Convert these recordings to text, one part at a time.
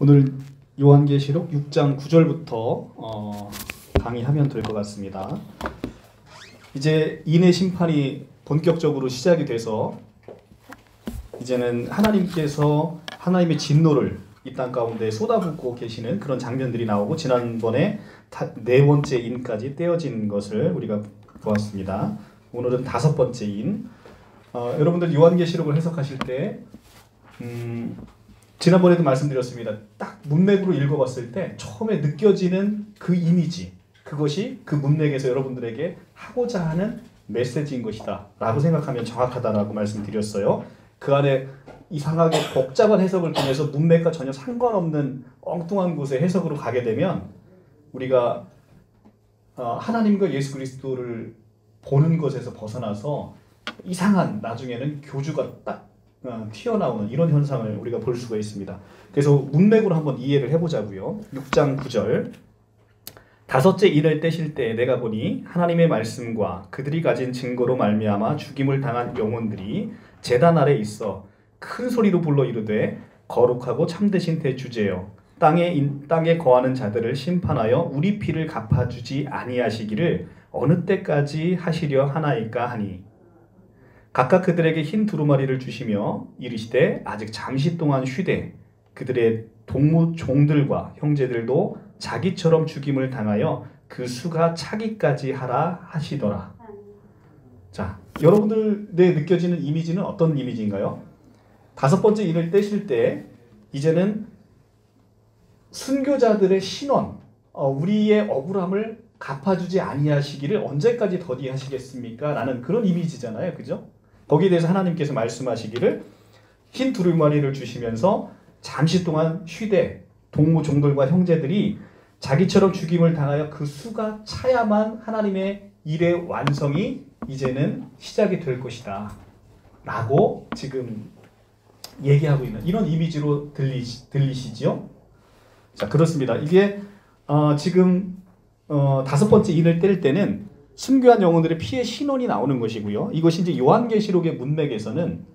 오늘 요한계시록 6장 9절부터 강의하면 될 것 같습니다. 이제 인의 심판이 본격적으로 시작이 돼서 이제는 하나님께서 하나님의 진노를 이 땅 가운데 쏟아붓고 계시는 그런 장면들이 나오고, 지난번에 네 번째 인까지 떼어진 것을 우리가 보았습니다. 오늘은 다섯 번째 인. 여러분들 요한계시록을 해석하실 때 지난번에도 말씀드렸습니다. 딱 문맥으로 읽어봤을 때 처음에 느껴지는 그 이미지, 그것이 그 문맥에서 여러분들에게 하고자 하는 메시지인 것이다 라고 생각하면 정확하다라고 말씀드렸어요. 그 안에 이상하게 복잡한 해석을 통해서 문맥과 전혀 상관없는 엉뚱한 곳에 해석으로 가게 되면 우리가 하나님과 예수 그리스도를 보는 것에서 벗어나서 이상한, 나중에는 교주가 딱 튀어나오는 이런 현상을 우리가 볼 수가 있습니다. 그래서 문맥으로 한번 이해를 해보자고요. 6장 9절. 다섯째 인을 떼실 때 내가 보니 하나님의 말씀과 그들이 가진 증거로 말미암아 죽임을 당한 영혼들이 제단 아래 있어 큰 소리로 불러 이르되 거룩하고 참되신 대주제여 땅에 거하는 자들을 심판하여 우리 피를 갚아주지 아니하시기를 어느 때까지 하시려 하나이까 하니, 각각 그들에게 흰 두루마리를 주시며 이르시되 아직 잠시 동안 쉬되 그들의 동무 종들과 형제들도 자기처럼 죽임을 당하여 그 수가 차기까지 하라 하시더라. 자, 여러분들의 느껴지는 이미지는 어떤 이미지인가요? 다섯 번째 인을 떼실 때 이제는 순교자들의 신원, 우리의 억울함을 갚아주지 아니하시기를 언제까지 더디하시겠습니까? 라는 그런 이미지잖아요. 그죠? 거기에 대해서 하나님께서 말씀하시기를 흰 두루마리를 주시면서 잠시 동안 쉬되 동무 종들과 형제들이 자기처럼 죽임을 당하여 그 수가 차야만 하나님의 일의 완성이 이제는 시작이 될 것이다 라고 지금 얘기하고 있는 이런 이미지로 들리시죠? 자, 그렇습니다. 이게 지금 다섯 번째 인을 뗄 때는 순교한 영혼들의 피의 신원이 나오는 것이고요. 이것이 이제 요한계시록의 문맥에서는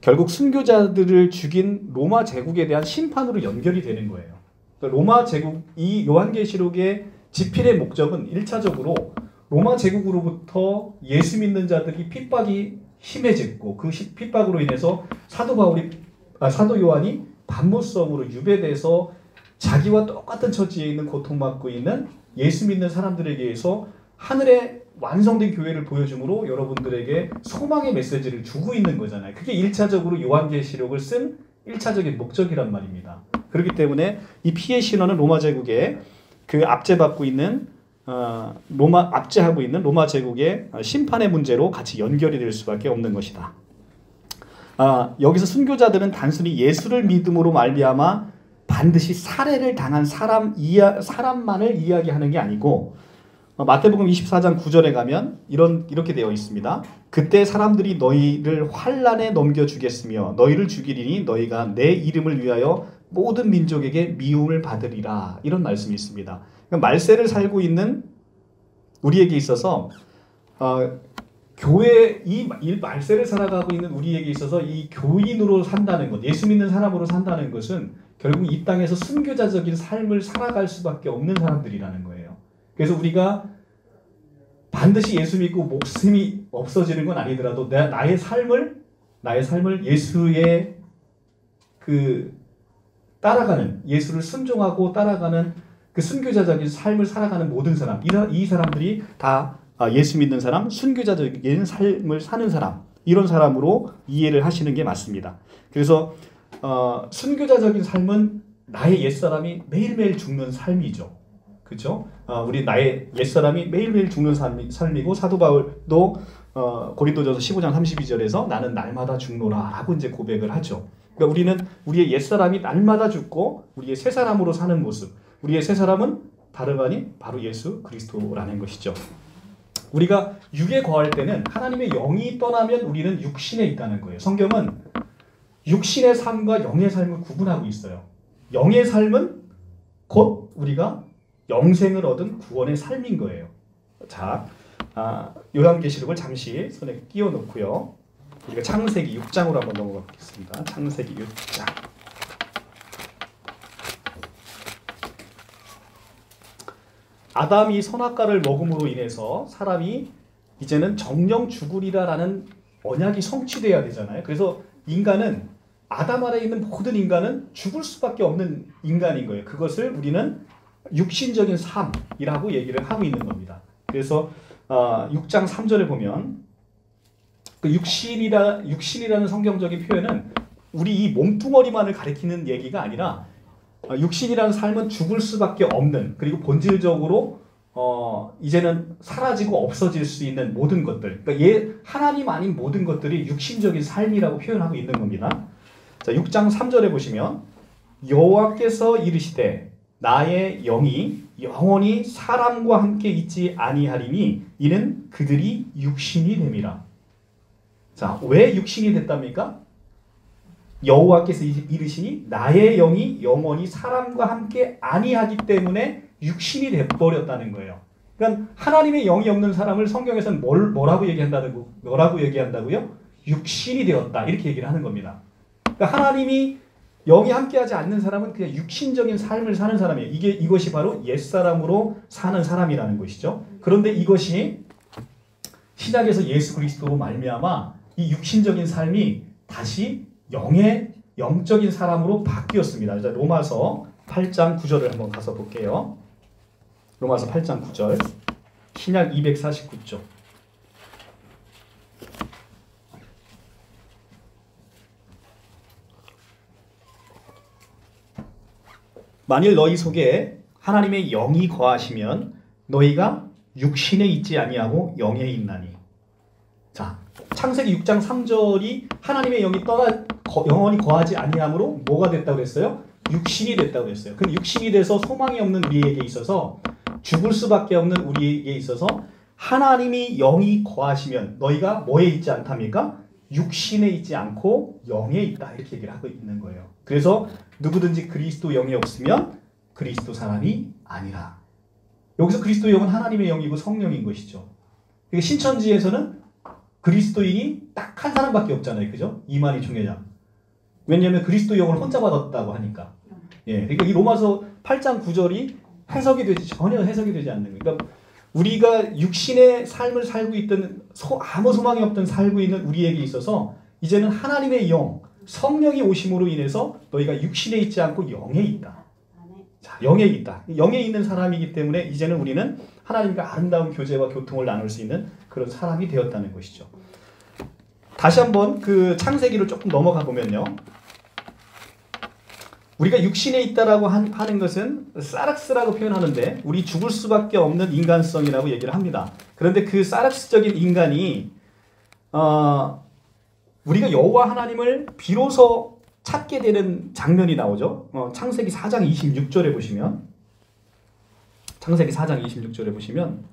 결국 순교자들을 죽인 로마 제국에 대한 심판으로 연결이 되는 거예요. 그러니까 로마 제국, 이 요한계시록의 집필의 목적은 1차적으로 로마 제국으로부터 예수 믿는 자들이 핍박이 심해졌고, 그 핍박으로 인해서 사도 요한이 반모성으로 유배돼서 자기와 똑같은 처지에 있는 고통받고 있는 예수 믿는 사람들에게 의해서 하늘의 완성된 교회를 보여줌으로 여러분들에게 소망의 메시지를 주고 있는 거잖아요. 그게 1차적으로 요한계시록을 쓴 1차적인 목적이란 말입니다. 그렇기 때문에 이 피의 신원은 로마 제국의 그 압제하고 있는 로마 제국의 심판의 문제로 같이 연결이 될 수밖에 없는 것이다. 여기서 순교자들은 단순히 예수를 믿음으로 말미암아 반드시 살해를 당한 사람만을 이야기하는 게 아니고, 마태복음 24장 9절에 가면 이렇게 되어 있습니다. 그때 사람들이 너희를 환난에 넘겨주겠으며 너희를 죽이리니 너희가 내 이름을 위하여 모든 민족에게 미움을 받으리라. 이런 말씀이 있습니다. 그러니까 말세를 살고 있는 우리에게 있어서 교회 이 말세를 살아가고 있는 우리에게 있어서 이 교인으로 산다는 것, 예수 믿는 사람으로 산다는 것은 결국 이 땅에서 순교자적인 삶을 살아갈 수밖에 없는 사람들이라는 거예요. 그래서 우리가 반드시 예수 믿고 목숨이 없어지는 건 아니더라도 나의 삶을 예수의 따라가는, 예수를 순종하고 따라가는 그 순교자적인 삶을 살아가는 모든 사람, 이 사람들이 다 예수 믿는 사람, 순교자적인 삶을 사는 사람, 이런 사람으로 이해를 하시는 게 맞습니다. 그래서 순교자적인 삶은 나의 옛사람이 매일매일 죽는 삶이죠. 그렇죠? 우리 나의 옛사람이 매일매일 죽는 삶이고, 사도 바울도 고린도전서 15장 32절에서 나는 날마다 죽노라 라고 이제 고백을 하죠. 그러니까 우리는 우리의 옛사람이 날마다 죽고 우리의 새사람으로 사는 모습, 우리의 새사람은 다름 아닌 바로 예수 그리스도라는 것이죠. 우리가 육에 거할 때는 하나님의 영이 떠나면 우리는 육신에 있다는 거예요. 성경은 육신의 삶과 영의 삶을 구분하고 있어요. 영의 삶은 곧 우리가 영생을 얻은 구원의 삶인 거예요. 자, 요한계시록을 잠시 손에 끼워 놓고요. 우리가 창세기 6장으로 한번 넘어가 보겠습니다. 창세기 6장. 아담이 선악과를 먹음으로 인해서 사람이 이제는 정령 죽으리라라는 언약이 성취돼야 되잖아요. 그래서 인간은 아담 아래에 있는 모든 인간은 죽을 수밖에 없는 인간인 거예요. 그것을 우리는 육신적인 삶이라고 얘기를 하고 있는 겁니다. 그래서 6장 3절에 보면 그 육신이라는 성경적인 표현은 우리 이 몸뚱어리만을 가리키는 얘기가 아니라 육신이라는 삶은 죽을 수밖에 없는, 그리고 본질적으로 이제는 사라지고 없어질 수 있는 모든 것들, 그러니까 하나님 아닌 모든 것들이 육신적인 삶이라고 표현하고 있는 겁니다. 자, 6장 3절에 보시면 여호와께서 이르시되 나의 영이 영원히 사람과 함께 있지 아니하리니 이는 그들이 육신이 됨이라. 자, 왜 육신이 됐답니까? 여호와께서 이르시니 나의 영이 영원히 사람과 함께 아니하기 때문에 육신이 돼버렸다는 거예요. 그러니까 하나님의 영이 없는 사람을 성경에서는 뭐라고 얘기한다고요? 육신이 되었다, 이렇게 얘기를 하는 겁니다. 그러니까 하나님이 영이 함께하지 않는 사람은 그냥 육신적인 삶을 사는 사람이에요. 이것이 바로 옛사람으로 사는 사람이라는 것이죠. 그런데 이것이 신약에서 예수 그리스도로 말미암아 이 육신적인 삶이 다시 영적인 사람으로 바뀌었습니다. 자, 로마서 8장 9절을 한번 가서 볼게요. 로마서 8장 9절, 신약 249쪽. 만일 너희 속에 하나님의 영이 거하시면 너희가 육신에 있지 아니하고 영에 있나니. 자, 창세기 6장 3절이 하나님의 영이 영원히 거하지 아니함으로 뭐가 됐다고 그랬어요? 육신이 됐다고 그랬어요. 그 육신이 돼서 소망이 없는 우리에게 있어서, 죽을 수밖에 없는 우리에게 있어서 하나님이 영이 거하시면 너희가 뭐에 있지 않답니까? 육신에 있지 않고 영에 있다, 이렇게 얘기를 하고 있는 거예요. 그래서 누구든지 그리스도 영이 없으면 그리스도 사람이 아니라. 여기서 그리스도 영은 하나님의 영이고 성령인 것이죠. 그러니까 신천지에서는 그리스도인이 딱 한 사람밖에 없잖아요. 그죠? 이만희 총회장. 왜냐하면 그리스도 영을 혼자 받았다고 하니까. 예, 그러니까 이 로마서 8장 9절이 전혀 해석이 되지 않는 거예요. 그러니까 우리가 육신의 삶을 살고 있던, 아무 소망이 없던 살고 있는 우리에게 있어서 이제는 하나님의 영, 성령이 오심으로 인해서 너희가 육신에 있지 않고 영에 있다. 자, 영에 있다. 영에 있는 사람이기 때문에 이제는 우리는 하나님과 아름다운 교제와 교통을 나눌 수 있는 그런 사람이 되었다는 것이죠. 다시 한번 그 창세기를 조금 넘어가 보면요. 우리가 육신에 있다라고 하는 것은 사락스라고 표현하는데, 우리 죽을 수밖에 없는 인간성이라고 얘기를 합니다. 그런데 그 사락스적인 인간이 우리가 여호와 하나님을 비로소 찾게 되는 장면이 나오죠. 창세기 4장 26절에 보시면, 창세기 4장 26절에 보시면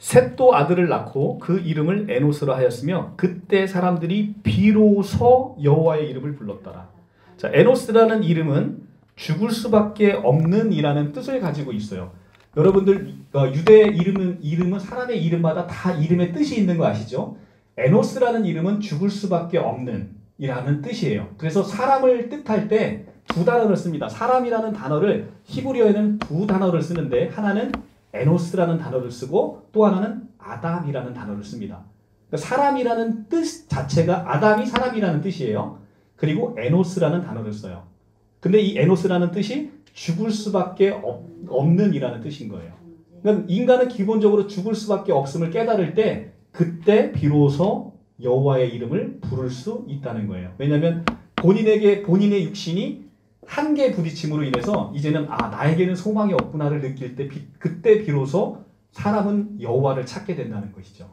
셋도 아들을 낳고 그 이름을 에노스라 하였으며 그때 사람들이 비로소 여호와의 이름을 불렀더라. 자, 에노스라는 이름은 죽을 수밖에 없는 이라는 뜻을 가지고 있어요. 여러분들 유대 이름은 사람의 이름마다 다 이름의 뜻이 있는 거 아시죠? 에노스라는 이름은 죽을 수밖에 없는 이라는 뜻이에요. 그래서 사람을 뜻할 때 두 단어를 씁니다. 사람이라는 단어를 히브리어에는 두 단어를 쓰는데, 하나는 에노스라는 단어를 쓰고 또 하나는 아담이라는 단어를 씁니다. 그러니까 사람이라는 뜻 자체가 아담이 사람이라는 뜻이에요. 그리고 에노스라는 단어를 써요. 근데 이 에노스라는 뜻이 죽을 수밖에 없는 이라는 뜻인 거예요. 그러니까 인간은 기본적으로 죽을 수밖에 없음을 깨달을 때 그때 비로소 여호와의 이름을 부를 수 있다는 거예요. 왜냐하면 본인의 육신이 한계 부딪힘으로 인해서 이제는 나에게는 소망이 없구나를 느낄 때 그때 비로소 사람은 여호와를 찾게 된다는 것이죠.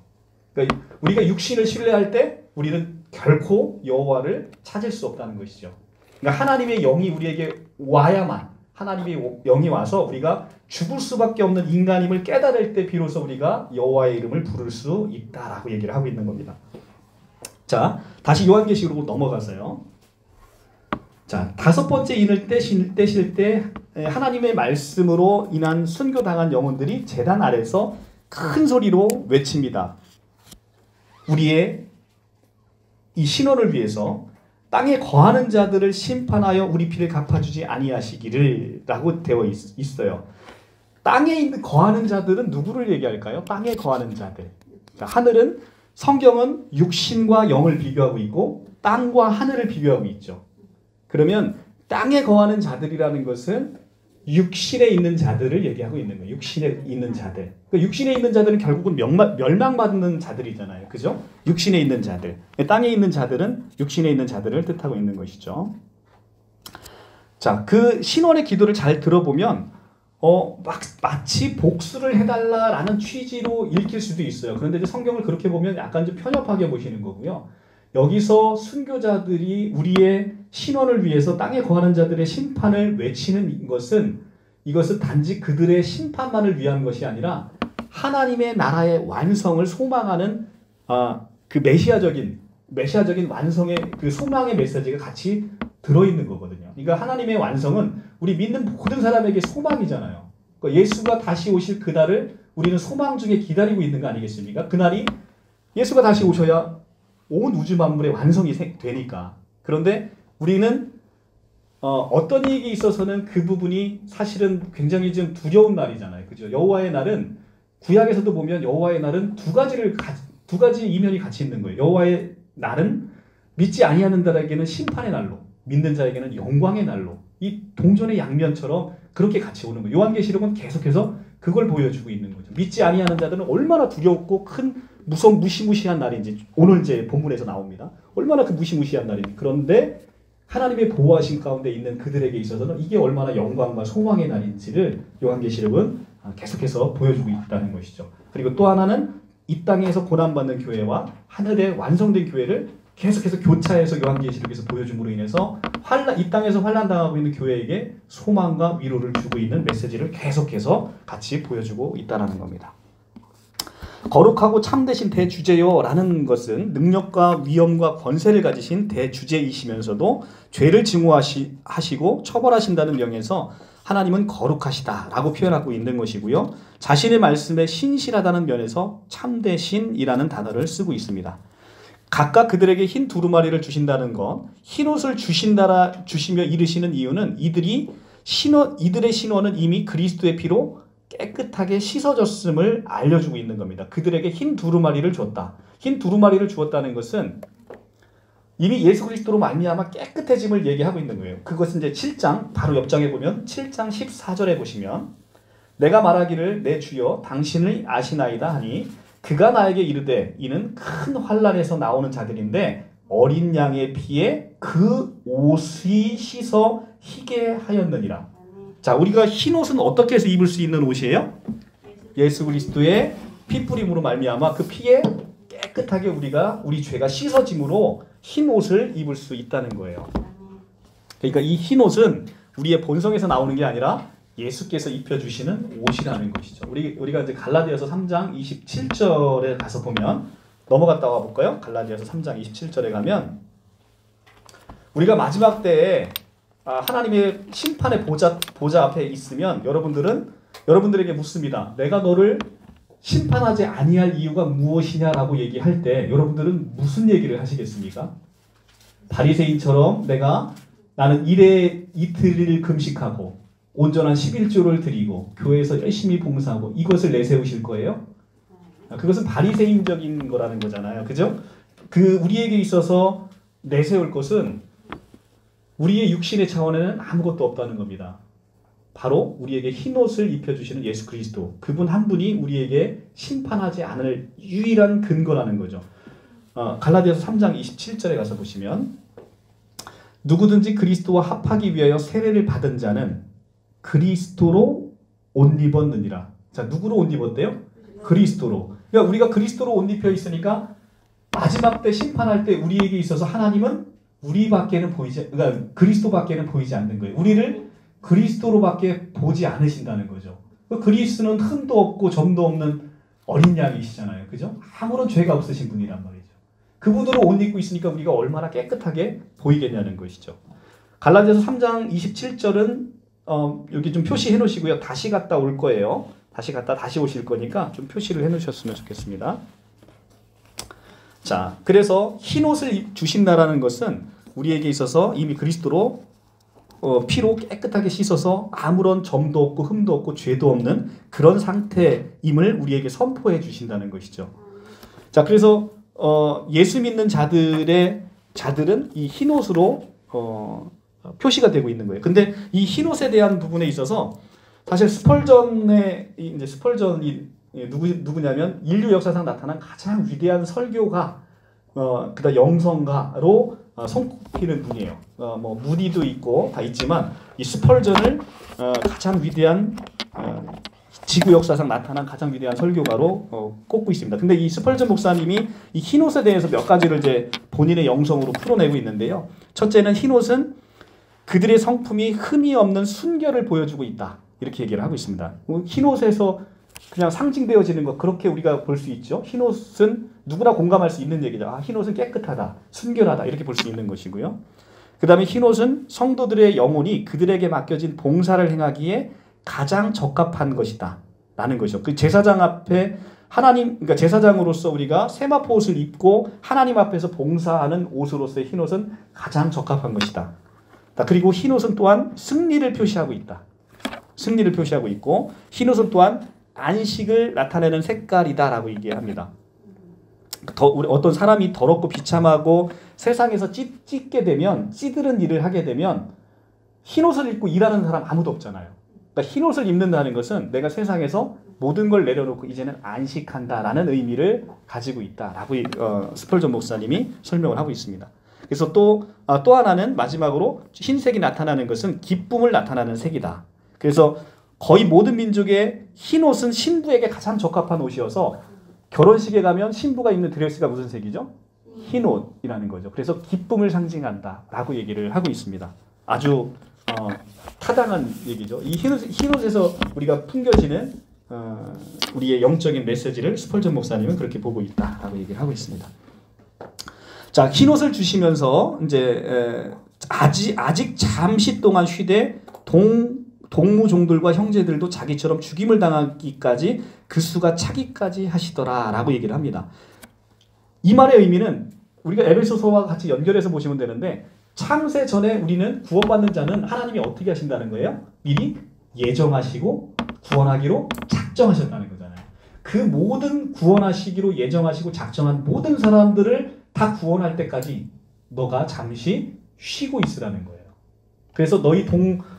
그러니까 우리가 육신을 신뢰할 때 우리는 결코 여호와를 찾을 수 없다는 것이죠. 그러니까 하나님의 영이 우리에게 와야만, 하나님의 영이 와서 우리가 죽을 수밖에 없는 인간임을 깨달을 때 비로소 우리가 여호와의 이름을 부를 수 있다라고 얘기를 하고 있는 겁니다. 자, 다시 요한계시록으로 넘어가서요. 자, 다섯 번째 인을 떼실 때 하나님의 말씀으로 인한 순교당한 영혼들이 제단 아래서 큰 소리로 외칩니다. 우리의 이 신원을 위해서 땅에 거하는 자들을 심판하여 우리 피를 갚아주지 아니하시기를 라고 되어 있어요. 땅에 있는 거하는 자들은 누구를 얘기할까요? 땅에 거하는 자들. 그러니까 하늘은 성경은 육신과 영을 비교하고 있고 땅과 하늘을 비교하고 있죠. 그러면 땅에 거하는 자들이라는 것은 육신에 있는 자들을 얘기하고 있는 거예요. 육신에 있는 자들. 그러니까 육신에 있는 자들은 결국은 멸망받는 자들이잖아요. 그죠? 육신에 있는 자들. 땅에 있는 자들은 육신에 있는 자들을 뜻하고 있는 것이죠. 자, 그 신원의 기도를 잘 들어보면 마치 복수를 해달라라는 취지로 읽힐 수도 있어요. 그런데 이제 성경을 그렇게 보면 약간 좀 편협하게 보시는 거고요. 여기서 순교자들이 우리의 신원을 위해서 땅에 거하는 자들의 심판을 외치는 이것은 단지 그들의 심판만을 위한 것이 아니라 하나님의 나라의 완성을 소망하는 그 메시아적인 완성의 그 소망의 메시지가 같이 들어있는 거거든요. 그러니까 하나님의 완성은 우리 믿는 모든 사람에게 소망이잖아요. 그러니까 예수가 다시 오실 그날을 우리는 소망 중에 기다리고 있는 거 아니겠습니까? 그날이 예수가 다시 오셔야 온 우주 만물의 완성이 되니까. 그런데 우리는 어떤 일이 있어서는 그 부분이 사실은 굉장히 좀 두려운 날이잖아요. 그죠? 여호와의 날은 구약에서도 보면 여호와의 날은 두 가지 이면이 같이 있는 거예요. 여호와의 날은 믿지 아니하는 자에게는 심판의 날로, 믿는 자에게는 영광의 날로, 이 동전의 양면처럼 그렇게 같이 오는 거예요. 요한계시록은 계속해서 그걸 보여주고 있는 거죠. 믿지 아니하는 자들은 얼마나 두렵고 큰 무시무시한 날인지 오늘 이제 본문에서 나옵니다. 얼마나 그 무시무시한 날인지. 그런데 하나님의 보호하신 가운데 있는 그들에게 있어서는 이게 얼마나 영광과 소망의 날인지를 요한계시록은 계속해서 보여주고 있다는 것이죠. 그리고 또 하나는 이 땅에서 고난받는 교회와 하늘에 완성된 교회를 계속해서 교차해서 요한계시록에서 보여줌으로 인해서 이 땅에서 환난당하고 있는 교회에게 소망과 위로를 주고 있는 메시지를 계속해서 같이 보여주고 있다는 겁니다. 거룩하고 참되신 대주제요라는 것은 능력과 위엄과 권세를 가지신 대주제이시면서도 죄를 증오하시고 처벌하신다는 면에서 하나님은 거룩하시다라고 표현하고 있는 것이고요. 자신의 말씀에 신실하다는 면에서 참되신이라는 단어를 쓰고 있습니다. 각각 그들에게 흰 두루마리를 주신다는 것, 흰옷을 주시며 이르시는 이유는 이들의 신원은 이미 그리스도의 피로 깨끗하게 씻어졌음을 알려주고 있는 겁니다. 그들에게 흰 두루마리를 줬다. 흰 두루마리를 주었다는 것은 이미 예수 그리스도로 말미암아 깨끗해짐을 얘기하고 있는 거예요. 그것은 이제 7장 바로 옆장에 보면 7장 14절에 보시면 내가 말하기를 내 주여 당신을 아시나이다 하니 그가 나에게 이르되 이는 큰 환난에서 나오는 자들인데 어린 양의 피에 그 옷이 씻어 희게 하였느니라. 자, 우리가 흰 옷은 어떻게 해서 입을 수 있는 옷이에요? 예수 그리스도의 피 뿌림으로 말미암아 그 피에 깨끗하게 우리 죄가 씻어짐으로 흰 옷을 입을 수 있다는 거예요. 그러니까 이 흰 옷은 우리의 본성에서 나오는 게 아니라 예수께서 입혀주시는 옷이라는 것이죠. 우리가 이제 갈라디아서 3장 27절에 가서 보면 넘어갔다 와 볼까요? 갈라디아서 3장 27절에 가면 우리가 마지막 때에 하나님의 심판의 보좌 앞에 있으면 여러분들에게 묻습니다. 내가 너를 심판하지 아니할 이유가 무엇이냐라고 얘기할 때 여러분들은 무슨 얘기를 하시겠습니까? 바리새인처럼 나는 이틀을 금식하고 온전한 11조를 드리고 교회에서 열심히 봉사하고 이것을 내세우실 거예요? 그것은 바리새인적인 거라는 거잖아요. 그죠? 우리에게 있어서 내세울 것은 우리의 육신의 차원에는 아무것도 없다는 겁니다. 바로 우리에게 흰옷을 입혀주시는 예수 그리스도, 그분 한 분이 우리에게 심판하지 않을 유일한 근거라는 거죠. 갈라디아서 3장 27절에 가서 보시면 누구든지 그리스도와 합하기 위하여 세례를 받은 자는 그리스도로 옷 입었느니라. 자, 누구로 옷 입었대요? 그리스도로. 그러니까 우리가 그리스도로 옷 입혀 있으니까 마지막 때 심판할 때 우리에게 있어서 하나님은 그러니까 그리스도밖에는 보이지 않는 거예요. 우리를 그리스도로밖에 보지 않으신다는 거죠. 그리스도는 흠도 없고 점도 없는 어린 양이시잖아요. 그죠? 아무런 죄가 없으신 분이란 말이죠. 그분으로 옷 입고 있으니까 우리가 얼마나 깨끗하게 보이겠냐는 것이죠. 갈라디아서 3장 27절은 여기 좀 표시해 놓으시고요. 다시 갔다 올 거예요. 다시 갔다 다시 오실 거니까 좀 표시를 해 놓으셨으면 좋겠습니다. 자, 그래서 흰 옷을 주신다라는 것은 우리에게 있어서 이미 그리스도로 피로 깨끗하게 씻어서 아무런 점도 없고 흠도 없고 죄도 없는 그런 상태임을 우리에게 선포해 주신다는 것이죠. 자, 그래서 예수 믿는 자들은 이 흰옷으로 표시가 되고 있는 거예요. 근데 이 흰옷에 대한 부분에 있어서 사실 스펄전이 누구냐면 인류 역사상 나타난 가장 위대한 설교가 그다음 영성가로 손꼽히는 분이에요. 뭐 무디도 있고 다 있지만 이 스펄전을 가장 위대한 지구 역사상 나타난 가장 위대한 설교가로 꼽고 있습니다. 근데 이 스펄전 목사님이 이 흰옷에 대해서 몇 가지를 이제 본인의 영성으로 풀어내고 있는데요. 첫째는 흰옷은 그들의 성품이 흠이 없는 순결을 보여주고 있다. 이렇게 얘기를 하고 있습니다. 흰옷에서 그냥 상징되어지는 것 그렇게 우리가 볼 수 있죠. 흰옷은 누구나 공감할 수 있는 얘기죠. 흰옷은 깨끗하다, 순결하다 이렇게 볼 수 있는 것이고요. 그 다음에 흰옷은 성도들의 영혼이 그들에게 맡겨진 봉사를 행하기에 가장 적합한 것이다 라는 것이죠. 그 제사장 앞에 그러니까 제사장으로서 우리가 세마포 옷을 입고 하나님 앞에서 봉사하는 옷으로서의 흰옷은 가장 적합한 것이다. 그리고 흰옷은 또한 승리를 표시하고 있다. 승리를 표시하고 있고 흰옷은 또한 안식을 나타내는 색깔이다라고 얘기합니다. 어떤 사람이 더럽고 비참하고 세상에서 찌들은 일을 하게 되면 흰옷을 입고 일하는 사람 아무도 없잖아요. 그러니까 흰옷을 입는다는 것은 내가 세상에서 모든 걸 내려놓고 이제는 안식한다라는 의미를 가지고 있다라고 스펄전 목사님이 설명을 하고 있습니다. 그래서 또 하나는 마지막으로 흰색이 나타나는 것은 기쁨을 나타나는 색이다. 그래서 거의 모든 민족의 흰옷은 신부에게 가장 적합한 옷이어서 결혼식에 가면 신부가 입는 드레스가 무슨 색이죠? 흰옷이라는 거죠. 그래서 기쁨을 상징한다라고 얘기를 하고 있습니다. 아주 타당한 얘기죠. 이 흰옷에서 우리가 풍겨지는 우리의 영적인 메시지를 스펄전 목사님은 그렇게 보고 있다라고 얘기를 하고 있습니다. 자, 흰옷을 주시면서 이제 아직 잠시 동안 쉬되 동무종들과 형제들도 자기처럼 죽임을 당하기까지 그 수가 차기까지 하시더라라고 얘기를 합니다. 이 말의 의미는 우리가 에베소서와 같이 연결해서 보시면 되는데 창세 전에 우리는 구원받는 자는 하나님이 어떻게 하신다는 거예요? 미리 예정하시고 구원하기로 작정하셨다는 거잖아요. 그 모든 구원하시기로 예정하시고 작정한 모든 사람들을 다 구원할 때까지 너가 잠시 쉬고 있으라는 거예요. 그래서 너희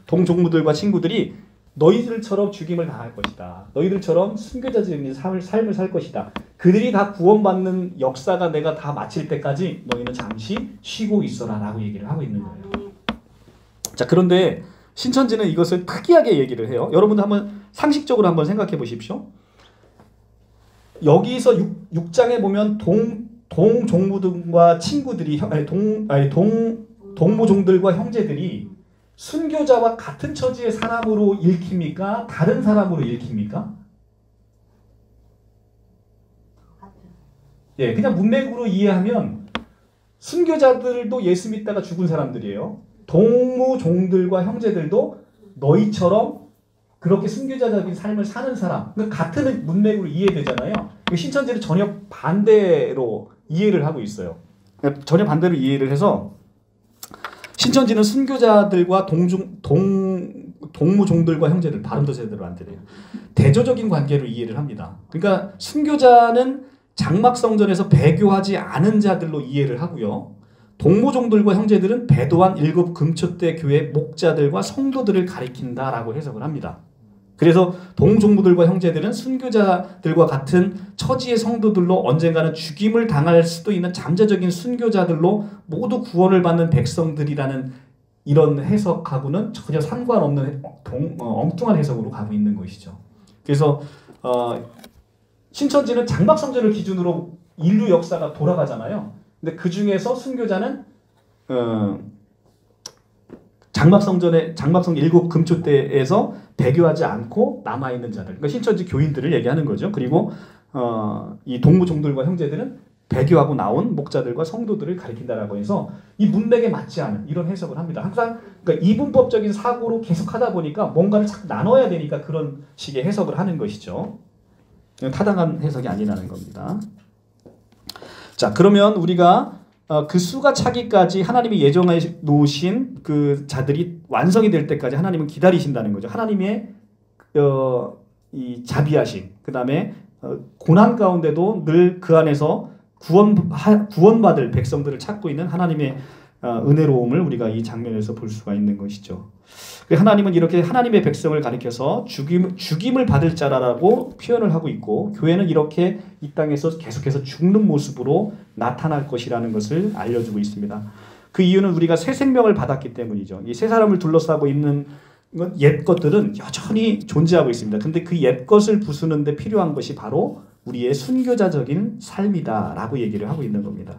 동종무들과 친구들이 너희들처럼 죽임을 당할 것이다. 너희들처럼 순교자적인 삶을 살 것이다. 그들이 다 구원받는 역사가 내가 다 마칠 때까지 너희는 잠시 쉬고 있어라 라고 얘기를 하고 있는 거예요. 자, 그런데 신천지는 이것을 특이하게 얘기를 해요. 여러분들 한번 상식적으로 한번 생각해 보십시오. 여기서 6장에 보면 동종무들과 친구들이 동무종들과 형제들이 순교자와 같은 처지의 사람으로 읽힙니까? 다른 사람으로 읽힙니까? 예, 그냥 문맥으로 이해하면 순교자들도 예수 믿다가 죽은 사람들이에요. 동무종들과 형제들도 너희처럼 그렇게 순교자적인 삶을 사는 사람, 그러니까 같은 문맥으로 이해되잖아요. 신천지는 전혀 반대로 이해를 하고 있어요. 전혀 반대로 이해를 해서 신천지는 순교자들과 동무종들과 형제들, 발음도 제대로 안 되네요. 대조적인 관계로 이해를 합니다. 그러니까 순교자는 장막성전에서 배교하지 않은 자들로 이해를 하고요. 동무종들과 형제들은 배도한 7 금초대 교회 목자들과 성도들을 가리킨다라고 해석을 합니다. 그래서 동종무들과 형제들은 순교자들과 같은 처지의 성도들로 언젠가는 죽임을 당할 수도 있는 잠재적인 순교자들로 모두 구원을 받는 백성들이라는 이런 해석하고는 전혀 상관없는 엉뚱한 해석으로 가고 있는 것이죠. 그래서 신천지는 장막성전을 기준으로 인류 역사가 돌아가잖아요. 근데 그 중에서 순교자는 장막성 7 금초대에서 배교하지 않고 남아있는 자들, 그러니까 신천지 교인들을 얘기하는 거죠. 그리고 이 동무종들과 형제들은 배교하고 나온 목자들과 성도들을 가리킨다라고 해서 이 문맥에 맞지 않은 이런 해석을 합니다. 항상 그러니까 이분법적인 사고로 계속 하다 보니까 뭔가를 자꾸 나눠야 되니까 그런 식의 해석을 하는 것이죠. 타당한 해석이 아니라는 겁니다. 자, 그러면 우리가 그 수가 차기까지 하나님이 예정해 놓으신 그 자들이 완성이 될 때까지 하나님은 기다리신다는 거죠. 하나님의 이 자비하심, 그 다음에 고난 가운데도 늘 그 안에서 구원받을 백성들을 찾고 있는 하나님의 은혜로움을 우리가 이 장면에서 볼 수가 있는 것이죠. 하나님은 이렇게 하나님의 백성을 가리켜서 죽임을 받을 자라고 표현을 하고 있고, 교회는 이렇게 이 땅에서 계속해서 죽는 모습으로 나타날 것이라는 것을 알려주고 있습니다. 그 이유는 우리가 새 생명을 받았기 때문이죠. 이 새 사람을 둘러싸고 있는 옛 것들은 여전히 존재하고 있습니다. 근데 그 옛 것을 부수는 데 필요한 것이 바로 우리의 순교자적인 삶이다라고 얘기를 하고 있는 겁니다.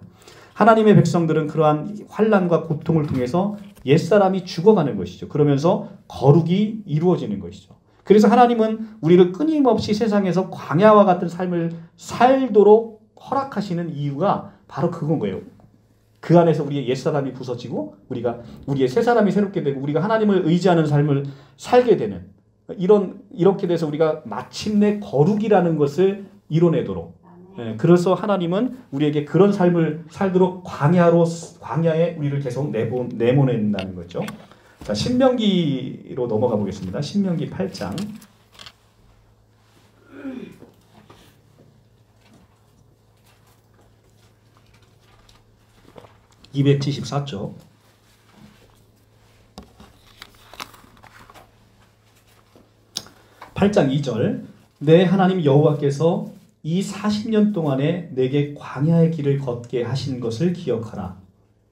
하나님의 백성들은 그러한 환난과 고통을 통해서 옛사람이 죽어가는 것이죠. 그러면서 거룩이 이루어지는 것이죠. 그래서 하나님은 우리를 끊임없이 세상에서 광야와 같은 삶을 살도록 허락하시는 이유가 바로 그건 거예요. 그 안에서 우리의 옛사람이 부서지고 우리의 새사람이 새롭게 되고 우리가 하나님을 의지하는 삶을 살게 되는 이렇게 돼서 우리가 마침내 거룩이라는 것을 이뤄내도록, 그래서 하나님은 우리에게 그런 삶을 살도록 광야에 우리를 계속 내보낸다는 거죠. 자, 신명기로 넘어가 보겠습니다. 신명기 8장. (274쪽) 8장 2절. 내 하나님 여호와께서 이 40년 동안에 내게 광야의 길을 걷게 하신 것을 기억하라.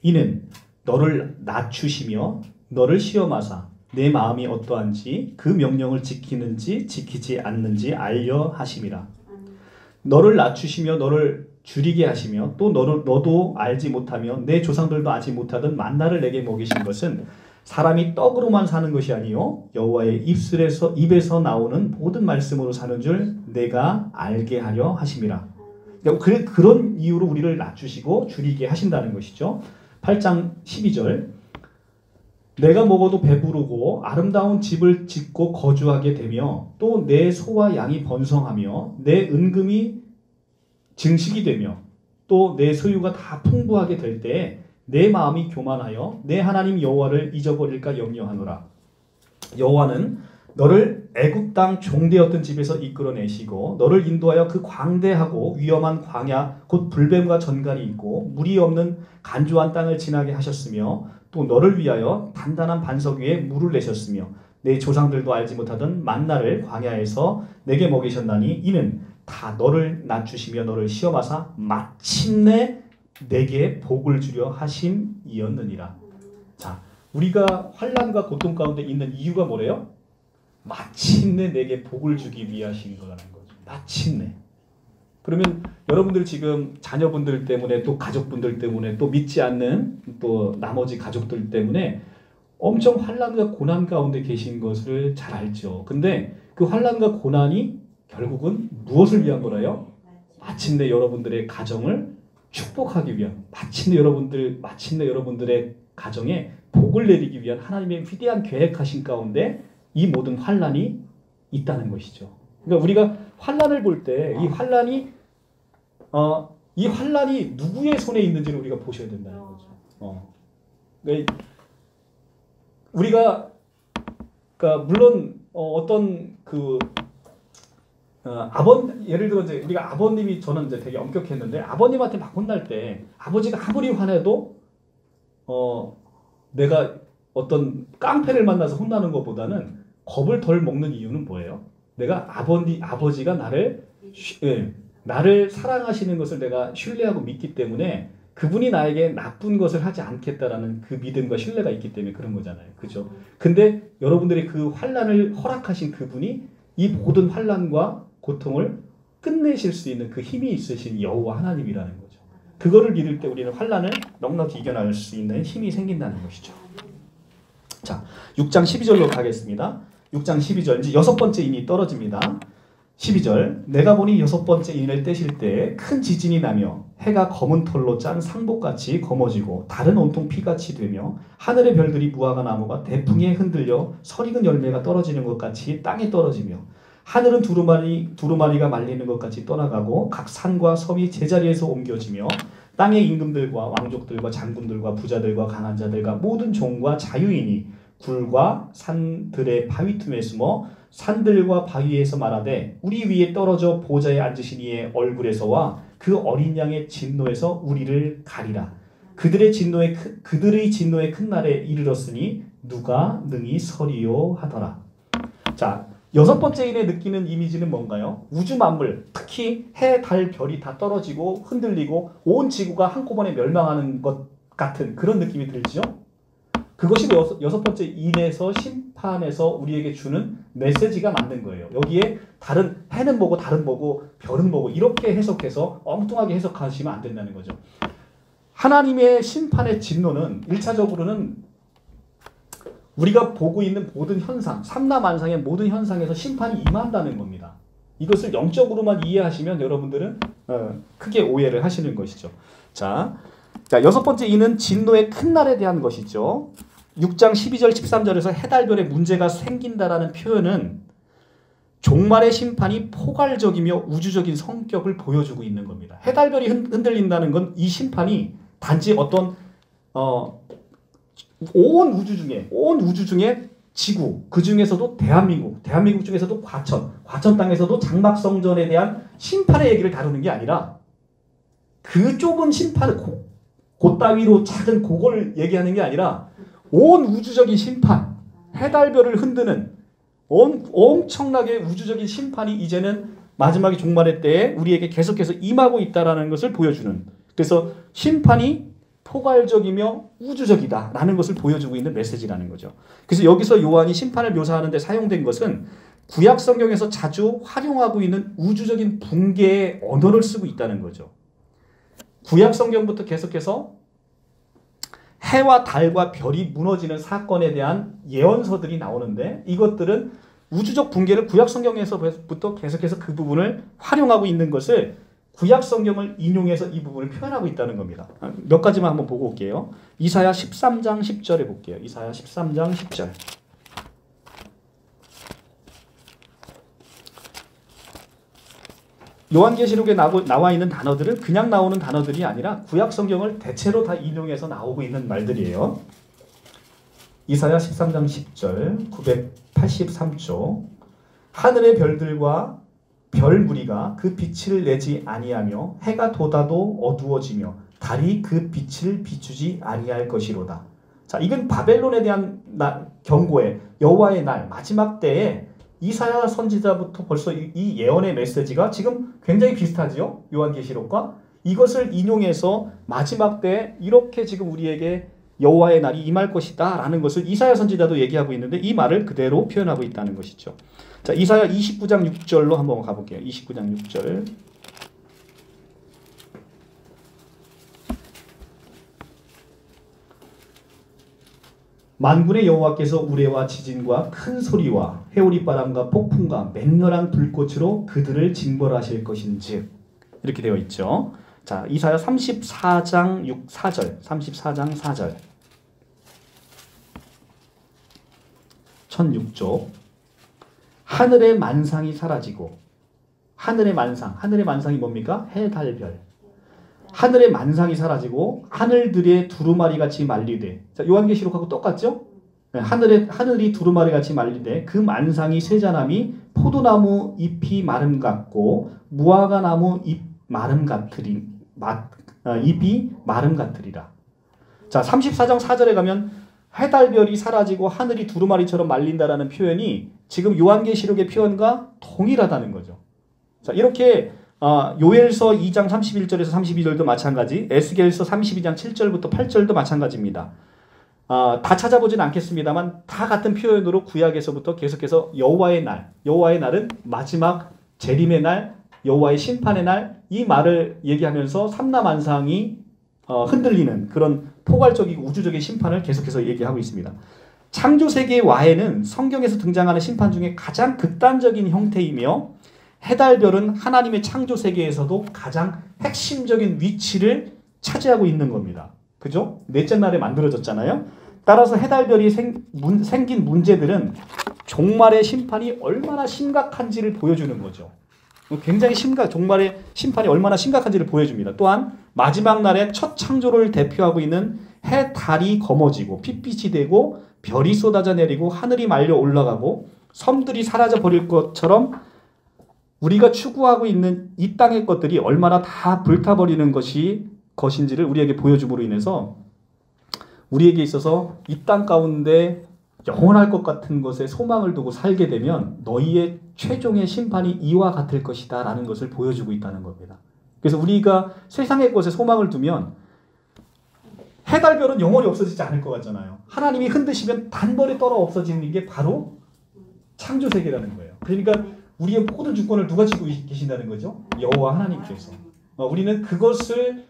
이는 너를 낮추시며 너를 시험하사 내 마음이 어떠한지 그 명령을 지키는지 지키지 않는지 알려 하심이라. 너를 낮추시며 너를 줄이게 하시며 또 너도 알지 못하며 내 조상들도 알지 못하던 만나를 내게 먹이신 것은 사람이 떡으로만 사는 것이 아니요 여호와의 입에서 나오는 모든 말씀으로 사는 줄 내가 알게 하려 하심이라. 그런 이유로 우리를 낮추시고 줄이게 하신다는 것이죠. 8장 12절. 내가 먹어도 배부르고 아름다운 집을 짓고 거주하게 되며 또 내 소와 양이 번성하며 내 은금이 증식이 되며 또 내 소유가 다 풍부하게 될 때에 내 마음이 교만하여 내 하나님 여호와를 잊어버릴까 염려하노라. 여호와는 너를 애굽 땅 종되었던 집에서 이끌어내시고 너를 인도하여 그 광대하고 위험한 광야 곧 불뱀과 전갈이 있고 물이 없는 간조한 땅을 지나게 하셨으며 또 너를 위하여 단단한 반석 위에 물을 내셨으며 내 조상들도 알지 못하던 만나를 광야에서 내게 먹이셨나니 이는 다 너를 낮추시며 너를 시험하사 마침내 내게 복을 주려 하심이었느니라. 자, 우리가 환난과 고통 가운데 있는 이유가 뭐래요? 마침내 내게 복을 주기 위하신 거라는 거죠. 마침내. 그러면 여러분들 지금 자녀분들 때문에 또 가족분들 때문에 또 믿지 않는 또 나머지 가족들 때문에 엄청 환난과 고난 가운데 계신 것을 잘 알죠. 근데 그 환난과 고난이 결국은 무엇을 위한 거라요? 마침내 여러분들의 가정을 축복하기 위한, 마침내 여러분들의 가정에 복을 내리기 위한 하나님의 위대한 계획하신 가운데 이 모든 환난이 있다는 것이죠. 그러니까 우리가 환난을 볼 때 이 환난이 누구의 손에 있는지를 우리가 보셔야 된다는 거죠. 그러니까 우리가 물론 어떤 예를 들어 이제 우리가 아버님이 저는 이제 되게 엄격했는데 아버님한테 막 혼날 때 아버지가 아무리 화내도 내가 어떤 깡패를 만나서 혼나는 것보다는 겁을 덜 먹는 이유는 뭐예요? 내가 아버지가 나를 사랑하시는 것을 내가 신뢰하고 믿기 때문에 그분이 나에게 나쁜 것을 하지 않겠다라는 그 믿음과 신뢰가 있기 때문에 그런 거잖아요. 그죠? 근데 여러분들이 그 환난을 허락하신 그분이 이 모든 환난과 고통을 끝내실 수 있는 그 힘이 있으신 여호와 하나님이라는 거죠. 그거를 믿을 때 우리는 환난을 넉넉히 이겨낼 수 있는 힘이 생긴다는 것이죠. 자, 6장 12절로 가겠습니다. 6장 12절, 이제 6번째 인이 떨어집니다. 12절. 내가 보니 6번째 인을 떼실 때 큰 지진이 나며 해가 검은 털로 짠 상복같이 검어지고 달은 온통 피같이 되며 하늘의 별들이 무화과 나무가 대풍에 흔들려 설익은 열매가 떨어지는 것 같이 땅에 떨어지며 하늘은 두루마리가 말리는 것 같이 떠나가고 각 산과 섬이 제자리에서 옮겨지며 땅의 임금들과 왕족들과 장군들과 부자들과 강한 자들과 모든 종과 자유인이 굴과 산들의 바위 틈에 숨어 산들과 바위에서 말하되 우리 위에 떨어져 보좌에 앉으신 이의 얼굴에서와 그 어린 양의 진노에서 우리를 가리라. 그들의 진노의 큰 날에 이르렀으니 누가 능히 서리요 하더라. 자, 여섯 번째 인에 느끼는 이미지는 뭔가요? 우주 만물, 특히 해, 달, 별이 다 떨어지고 흔들리고 온 지구가 한꺼번에 멸망하는 것 같은 그런 느낌이 들죠? 그것이 여섯 번째 인에서 심판에서 우리에게 주는 메시지가 맞는 거예요. 여기에 다른 해는 뭐고 달은 뭐고 별은 뭐고 이렇게 해석해서 엉뚱하게 해석하시면 안 된다는 거죠. 하나님의 심판의 진노는 1차적으로는 우리가 보고 있는 모든 현상, 삼라만상의 모든 현상에서 심판이 임한다는 겁니다. 이것을 영적으로만 이해하시면 여러분들은 크게 오해를 하시는 것이죠. 자, 여섯 번째 이는 진노의 큰 날에 대한 것이죠. 6장 12절 13절에서 해달별에 문제가 생긴다라는 표현은 종말의 심판이 포괄적이며 우주적인 성격을 보여주고 있는 겁니다. 해달별이 흔들린다는 건 이 심판이 단지 어떤 온 우주 중에 지구, 그 중에서도 대한민국 중에서도 과천 땅에서도 장막성전에 대한 심판의 얘기를 다루는 게 아니라 그 좁은 심판을 그따위로 작은 그걸 얘기하는 게 아니라 온 우주적인 심판, 해달별을 흔드는 엄청나게 우주적인 심판이 이제는 마지막에 종말의 때에 우리에게 계속해서 임하고 있다는 것을 보여주는, 그래서 심판이 포괄적이며 우주적이다라는 것을 보여주고 있는 메시지라는 거죠. 그래서 여기서 요한이 심판을 묘사하는 데 사용된 것은 구약 성경에서 자주 활용하고 있는 우주적인 붕괴의 언어를 쓰고 있다는 거죠. 구약 성경부터 계속해서 해와 달과 별이 무너지는 사건에 대한 예언서들이 나오는데 이것들은 우주적 붕괴를 구약 성경에서부터 계속해서 그 부분을 활용하고 있는 것을 구약 성경을 인용해서 이 부분을 표현하고 있다는 겁니다. 몇 가지만 한번 보고 올게요. 이사야 13장 10절에 볼게요. 이사야 13장 10절. 요한계시록에 나와 있는 단어들은 그냥 나오는 단어들이 아니라 구약 성경을 대체로 다 인용해서 나오고 있는 말들이에요. 이사야 13장 10절 983조 하늘의 별들과 별 무리가 그 빛을 내지 아니하며 해가 돋아도 어두워지며 달이 그 빛을 비추지 아니할 것이로다. 자, 이건 바벨론에 대한 경고의 여호와의 날 마지막 때에 이사야 선지자부터 벌써 이 예언의 메시지가 지금 굉장히 비슷하죠. 요한계시록과 이것을 인용해서 마지막 때에 이렇게 지금 우리에게 여호와의 날이 임할 것이다 라는 것을 이사야 선지자도 얘기하고 있는데 이 말을 그대로 표현하고 있다는 것이죠. 자, 이사야 29장 6절로 한번 가볼게요. 29장 6절. 만군의 여호와께서 우레와 지진과 큰 소리와 회오리 바람과 폭풍과 맹렬한 불꽃으로 그들을 징벌하실 것인즉 이렇게 되어 있죠. 자, 이사야 34장 4절. 34장 4절. 1006조. 하늘의 만상이 사라지고 하늘의 만상이 뭡니까? 해, 달, 별. 하늘의 만상이 사라지고 하늘들의 두루마리 같이 말리되. 자, 요한계시록하고 똑같죠? 네, 하늘이 두루마리 같이 말리되 그 만상이 쇠자나미 포도나무 잎이 마름 같고 무화과 나무 잎이 마름 같으리라. 자, 34장 4절에 가면 해달별이 사라지고 하늘이 두루마리처럼 말린다라는 표현이 지금 요한계시록의 표현과 동일하다는 거죠. 자, 이렇게 요엘서 2장 31절에서 32절도 마찬가지, 에스겔서 32장 7절부터 8절도 마찬가지입니다. 다 찾아보진 않겠습니다만 다 같은 표현으로 구약에서부터 계속해서 여호와의 날은 마지막 재림의 날, 여호와의 심판의 날, 이 말을 얘기하면서 삼라만상이 흔들리는 그런 포괄적이고 우주적인 심판을 계속해서 얘기하고 있습니다. 창조세계의 와해는 성경에서 등장하는 심판 중에 가장 극단적인 형태이며 해달별은 하나님의 창조세계에서도 가장 핵심적인 위치를 차지하고 있는 겁니다. 그죠? 넷째 날에 만들어졌잖아요. 따라서 해달별이 생긴 문제들은 종말의 심판이 얼마나 심각한지를 보여주는 거죠. 굉장히 정말의 심판이 얼마나 심각한지를 보여줍니다. 또한 마지막 날에 첫 창조를 대표하고 있는 해, 달이 검어지고 핏빛이 되고 별이 쏟아져 내리고 하늘이 말려 올라가고 섬들이 사라져 버릴 것처럼 우리가 추구하고 있는 이 땅의 것들이 얼마나 다 불타버리는 것인지를 우리에게 보여줌으로 인해서 우리에게 있어서 이 땅 가운데 영원할 것 같은 것에 소망을 두고 살게 되면 너희의 최종의 심판이 이와 같을 것이다 라는 것을 보여주고 있다는 겁니다. 그래서 우리가 세상의 것에 소망을 두면 해달별은 영원히 없어지지 않을 것 같잖아요. 하나님이 흔드시면 단번에 떨어 없어지는 게 바로 창조세계라는 거예요. 그러니까 우리의 모든 주권을 누가 쥐고 계신다는 거죠? 여호와 하나님께서. 우리는 그것을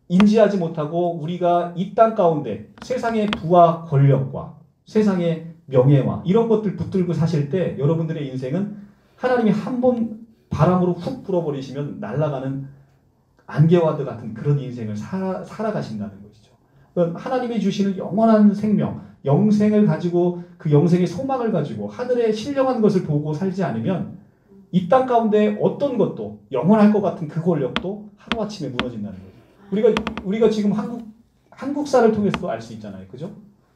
인지하지 못하고 우리가 이 땅 가운데 세상의 부와 권력과 세상의 명예와 이런 것들 붙들고 사실 때 여러분들의 인생은 하나님이 한 번 바람으로 훅 불어버리시면 날아가는 안개와드 같은 그런 인생을 살아가신다는 것이죠. 하나님이 주시는 영원한 생명, 영생을 가지고 그 영생의 소망을 가지고 하늘의 신령한 것을 보고 살지 않으면 이 땅 가운데 어떤 것도 영원할 것 같은 그 권력도 하루아침에 무너진다는 거죠. 우리가 지금 한국사를 통해서도 알 수 있잖아요. 그죠?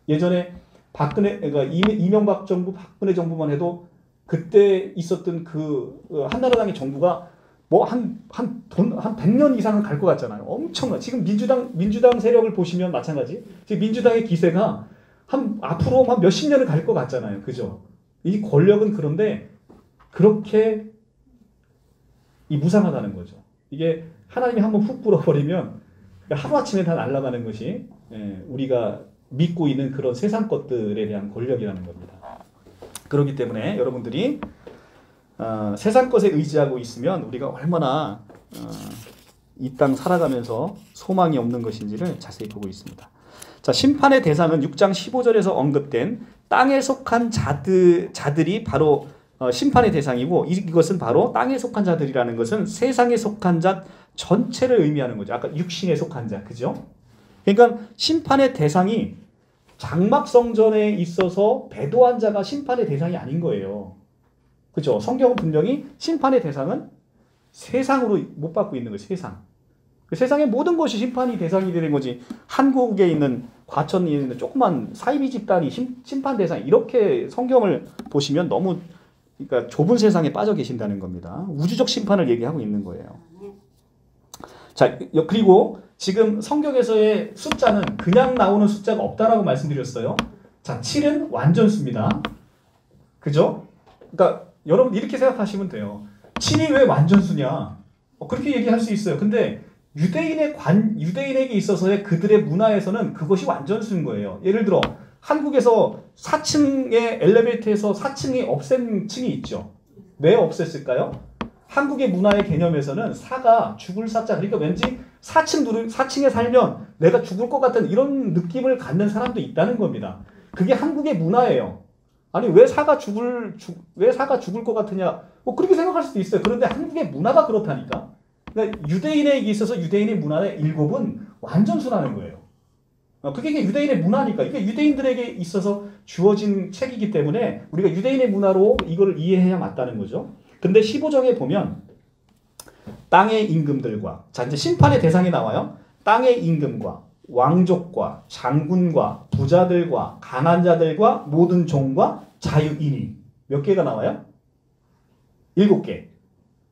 예전에 그러니까 이명박 정부, 박근혜 정부만 해도 그때 있었던 한나라당의 정부가 뭐 한 100년 이상은 갈 것 같잖아요. 엄청나. 지금 민주당 세력을 보시면 마찬가지. 지금 민주당의 기세가 앞으로 한 몇십 년을 갈 것 같잖아요. 그죠? 이 권력은 그런데 그렇게 무상하다는 거죠. 이게 하나님이 한번 훅 불어버리면 하루아침에 다 날아가는 것이 우리가 믿고 있는 그런 세상 것들에 대한 권력이라는 겁니다. 그렇기 때문에 여러분들이 세상 것에 의지하고 있으면 우리가 얼마나 이 땅 살아가면서 소망이 없는 것인지를 자세히 보고 있습니다. 자, 심판의 대상은 6장 15절에서 언급된 땅에 속한 자들이 바로 심판의 대상이고 이것은 바로 땅에 속한 자들이라는 것은 세상에 속한 자 전체를 의미하는 거죠. 아까 육신에 속한 자, 그죠? 그러니까 심판의 대상이 장막성전에 있어서 배도한 자가 심판의 대상이 아닌 거예요. 그죠? 성경은 분명히 심판의 대상은 세상으로 못 받고 있는 거예요. 세상의 모든 것이 심판이 대상이 되는 거지. 한국에 있는 과천에 있는 조그만 사이비 집단이 심판 대상, 이렇게 성경을 보시면 너무 그러니까 좁은 세상에 빠져 계신다는 겁니다. 우주적 심판을 얘기하고 있는 거예요. 자, 그리고 지금 성경에서의 숫자는 그냥 나오는 숫자가 없다라고 말씀드렸어요. 자, 7은 완전수입니다. 그죠? 그러니까 여러분 이렇게 생각하시면 돼요. 7이 왜 완전수냐? 그렇게 얘기할 수 있어요. 근데 유대인에게 있어서의 그들의 문화에서는 그것이 완전수인 거예요. 예를 들어 한국에서 4층의 엘리베이터에서 4층이 없앤 층이 있죠. 왜 없앴을까요? 한국의 문화의 개념에서는 사가 죽을 사자, 그러니까 왠지 4층에 살면 내가 죽을 것 같은 이런 느낌을 갖는 사람도 있다는 겁니다. 그게 한국의 문화예요. 아니 왜 사가 죽을 것 같으냐? 그렇게 생각할 수도 있어요. 그런데 한국의 문화가 그렇다니까. 그러니까 유대인에게 있어서 유대인의 문화의 7은 완전수라는 거예요. 그게 유대인의 문화니까. 이게 유대인들에게 있어서 주어진 책이기 때문에 우리가 유대인의 문화로 이걸 이해해야 맞다는 거죠. 근데 15장에 보면 땅의 임금들과, 자 이제 심판의 대상이 나와요. 땅의 임금과 왕족과 장군과 부자들과 강한 자들과 모든 종과 자유인이 몇 개가 나와요? 7개.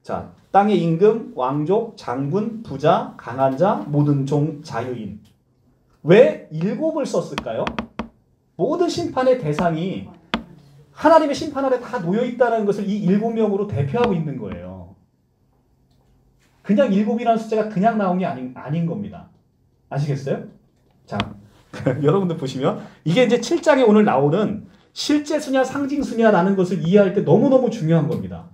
자, 땅의 임금, 왕족, 장군, 부자, 강한 자, 모든 종, 자유인. 왜 7을 썼을까요? 모든 심판의 대상이 하나님의 심판 아래 다 놓여있다는 것을 이 7명으로 대표하고 있는 거예요. 그냥 7이라는 숫자가 그냥 나온 게 아닌 겁니다. 아시겠어요? 자, 여러분들 보시면 이게 이제 7장에 오늘 나오는 실제 수냐 상징 수냐라는 것을 이해할 때 너무너무 중요한 겁니다.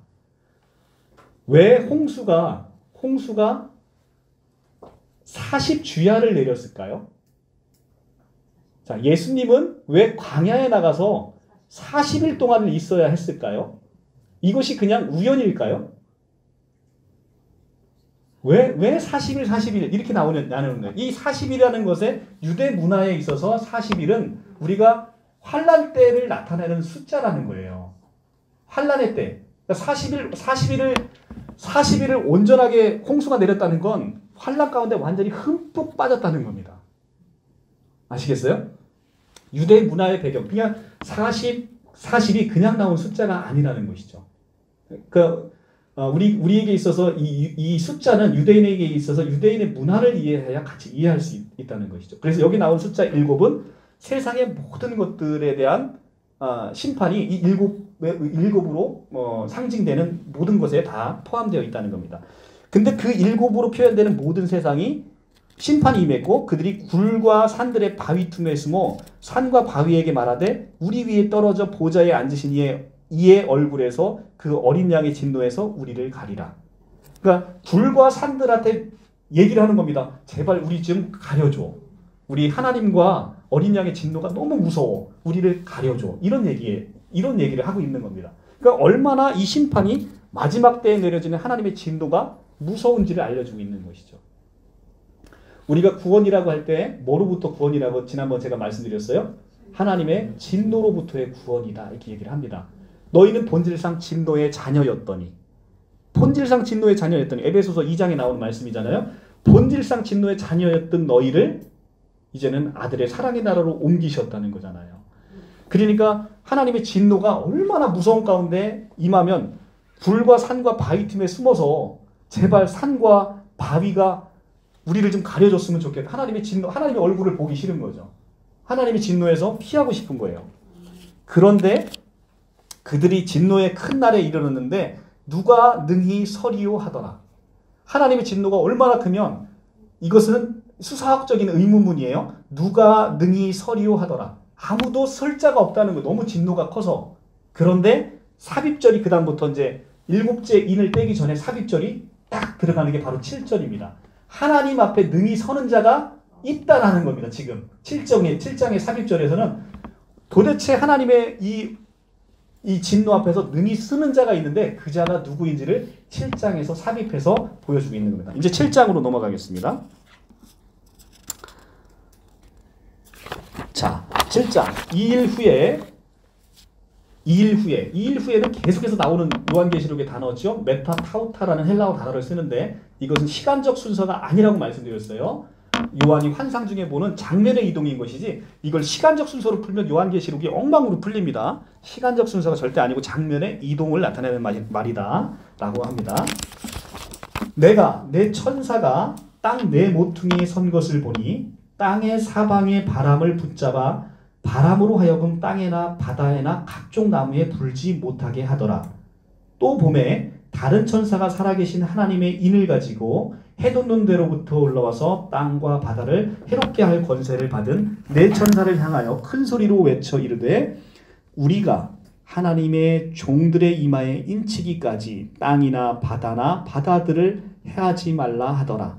왜 홍수가 40주야를 내렸을까요? 자, 예수님은 왜 광야에 나가서 40일 동안을 있어야 했을까요? 이것이 그냥 우연일까요? 왜 40일 이렇게 나오냐는 거예요. 이 40일이라는 것에 유대 문화에 있어서 40일은 우리가 환란 때를 나타내는 숫자라는 거예요. 환란의 때. 그러니까 40일을 40일을 온전하게 홍수가 내렸다는 건 환란 가운데 완전히 흠뻑 빠졌다는 겁니다. 아시겠어요? 유대 문화의 배경, 그냥 40이 그냥 나온 숫자가 아니라는 것이죠. 우리에게 있어서 이 숫자는 유대인에게 있어서 유대인의 문화를 이해해야 같이 이해할 수 있다는 것이죠. 그래서 여기 나온 숫자 7은 세상의 모든 것들에 대한 심판이 이 일곱으로 상징되는 모든 것에 다 포함되어 있다는 겁니다. 근데 그 일곱으로 표현되는 모든 세상이 심판이 임했고 그들이 굴과 산들의 바위 틈에 숨어 산과 바위에게 말하되 우리 위에 떨어져 보좌에 앉으신 이의 얼굴에서 그 어린 양의 진노에서 우리를 가리라. 그러니까 굴과 산들한테 얘기를 하는 겁니다. 제발 우리 좀 가려줘. 우리 하나님과 어린 양의 진노가 너무 무서워. 우리를 가려줘. 이런 얘기를 하고 있는 겁니다. 그러니까 얼마나 이 심판이 마지막 때에 내려지는 하나님의 진노가 무서운지를 알려주고 있는 것이죠. 우리가 구원이라고 할 때 뭐로부터 구원이라고 지난번 제가 말씀드렸어요? 하나님의 진노로부터의 구원이다. 이렇게 얘기를 합니다. 너희는 본질상 진노의 자녀였더니 에베소서 2장에 나오는 말씀이잖아요. 본질상 진노의 자녀였던 너희를 이제는 아들의 사랑의 나라로 옮기셨다는 거잖아요. 그러니까 하나님의 진노가 얼마나 무서운 가운데 임하면 굴과 산과 바위 틈에 숨어서 제발 산과 바위가 우리를 좀 가려줬으면 좋겠다. 하나님의 진노, 하나님의 얼굴을 보기 싫은 거죠. 하나님의 진노에서 피하고 싶은 거예요. 그런데 그들이 진노의 큰 날에 이르렀는데 누가 능히 서리요 하더라. 하나님의 진노가 얼마나 크면 이것은 수사학적인 의문문이에요. 누가 능히 서리요 하더라. 아무도 설 자가 없다는 거. 너무 진노가 커서. 그런데 삽입절이 그 다음부터 이제 일곱째 인을 떼기 전에 삽입절이 딱 들어가는 게 바로 7절입니다. 하나님 앞에 능히 서는 자가 있다라는 겁니다. 지금 7장의 삽입절에서는 도대체 하나님의 이 진노 앞에서 능히 쓰는 자가 있는데 그 자가 누구인지를 7장에서 삽입해서 보여주고 있는 겁니다. 이제 7장으로 넘어가겠습니다. 자, 7장 2일 후에는 계속해서 나오는 요한계시록의 단어죠. 메타타우타라는 헬라어 단어를 쓰는데 이것은 시간적 순서가 아니라고 말씀드렸어요. 요한이 환상 중에 보는 장면의 이동인 것이지 이걸 시간적 순서로 풀면 요한계시록이 엉망으로 풀립니다. 시간적 순서가 절대 아니고 장면의 이동을 나타내는 말이다 라고 합니다. 내가 내 천사가 땅 네 모퉁이에 선 것을 보니 땅의 사방의 바람을 붙잡아 바람으로 하여금 땅에나 바다에나 각종 나무에 불지 못하게 하더라. 또 봄에 다른 천사가 살아계신 하나님의 인을 가지고 해 돋는 데로부터 올라와서 땅과 바다를 해롭게 할 권세를 받은 네 천사를 향하여 큰 소리로 외쳐 이르되 우리가 하나님의 종들의 이마에 인치기까지 땅이나 바다나 바다들을 해하지 말라 하더라.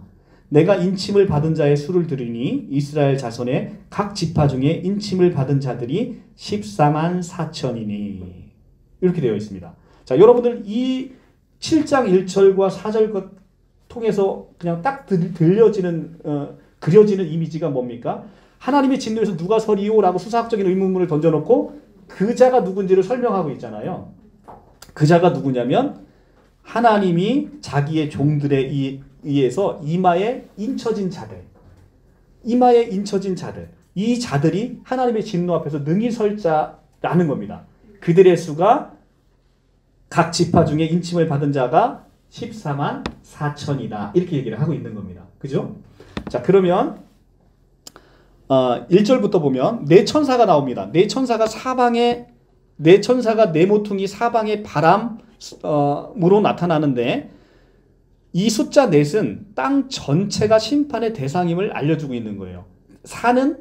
내가 인침을 받은 자의 수를 들으니 이스라엘 자손의 각 지파 중에 인침을 받은 자들이 14만 4천이니 이렇게 되어 있습니다. 자, 여러분들 이 7장 1절과 4절 통해서 그냥 딱 들려지는 그려지는 이미지가 뭡니까? 하나님의 진노에서 누가 서리요? 라고 수사학적인 의문문을 던져놓고 그 자가 누군지를 설명하고 있잖아요. 그 자가 누구냐면 하나님이 자기의 종들에 의해서 이마에 인쳐진 자들, 이 자들이 하나님의 진노 앞에서 능히 설 자라는 겁니다. 그들의 수가 각 지파 중에 인침을 받은 자가 14만 4천이다. 이렇게 얘기를 하고 있는 겁니다. 그죠? 자, 그러면 1절부터 보면 네 천사가 나옵니다. 네 천사가 네 모퉁이 사방의 바람으로 나타나는데 이 숫자 넷은 땅 전체가 심판의 대상임을 알려주고 있는 거예요. 산은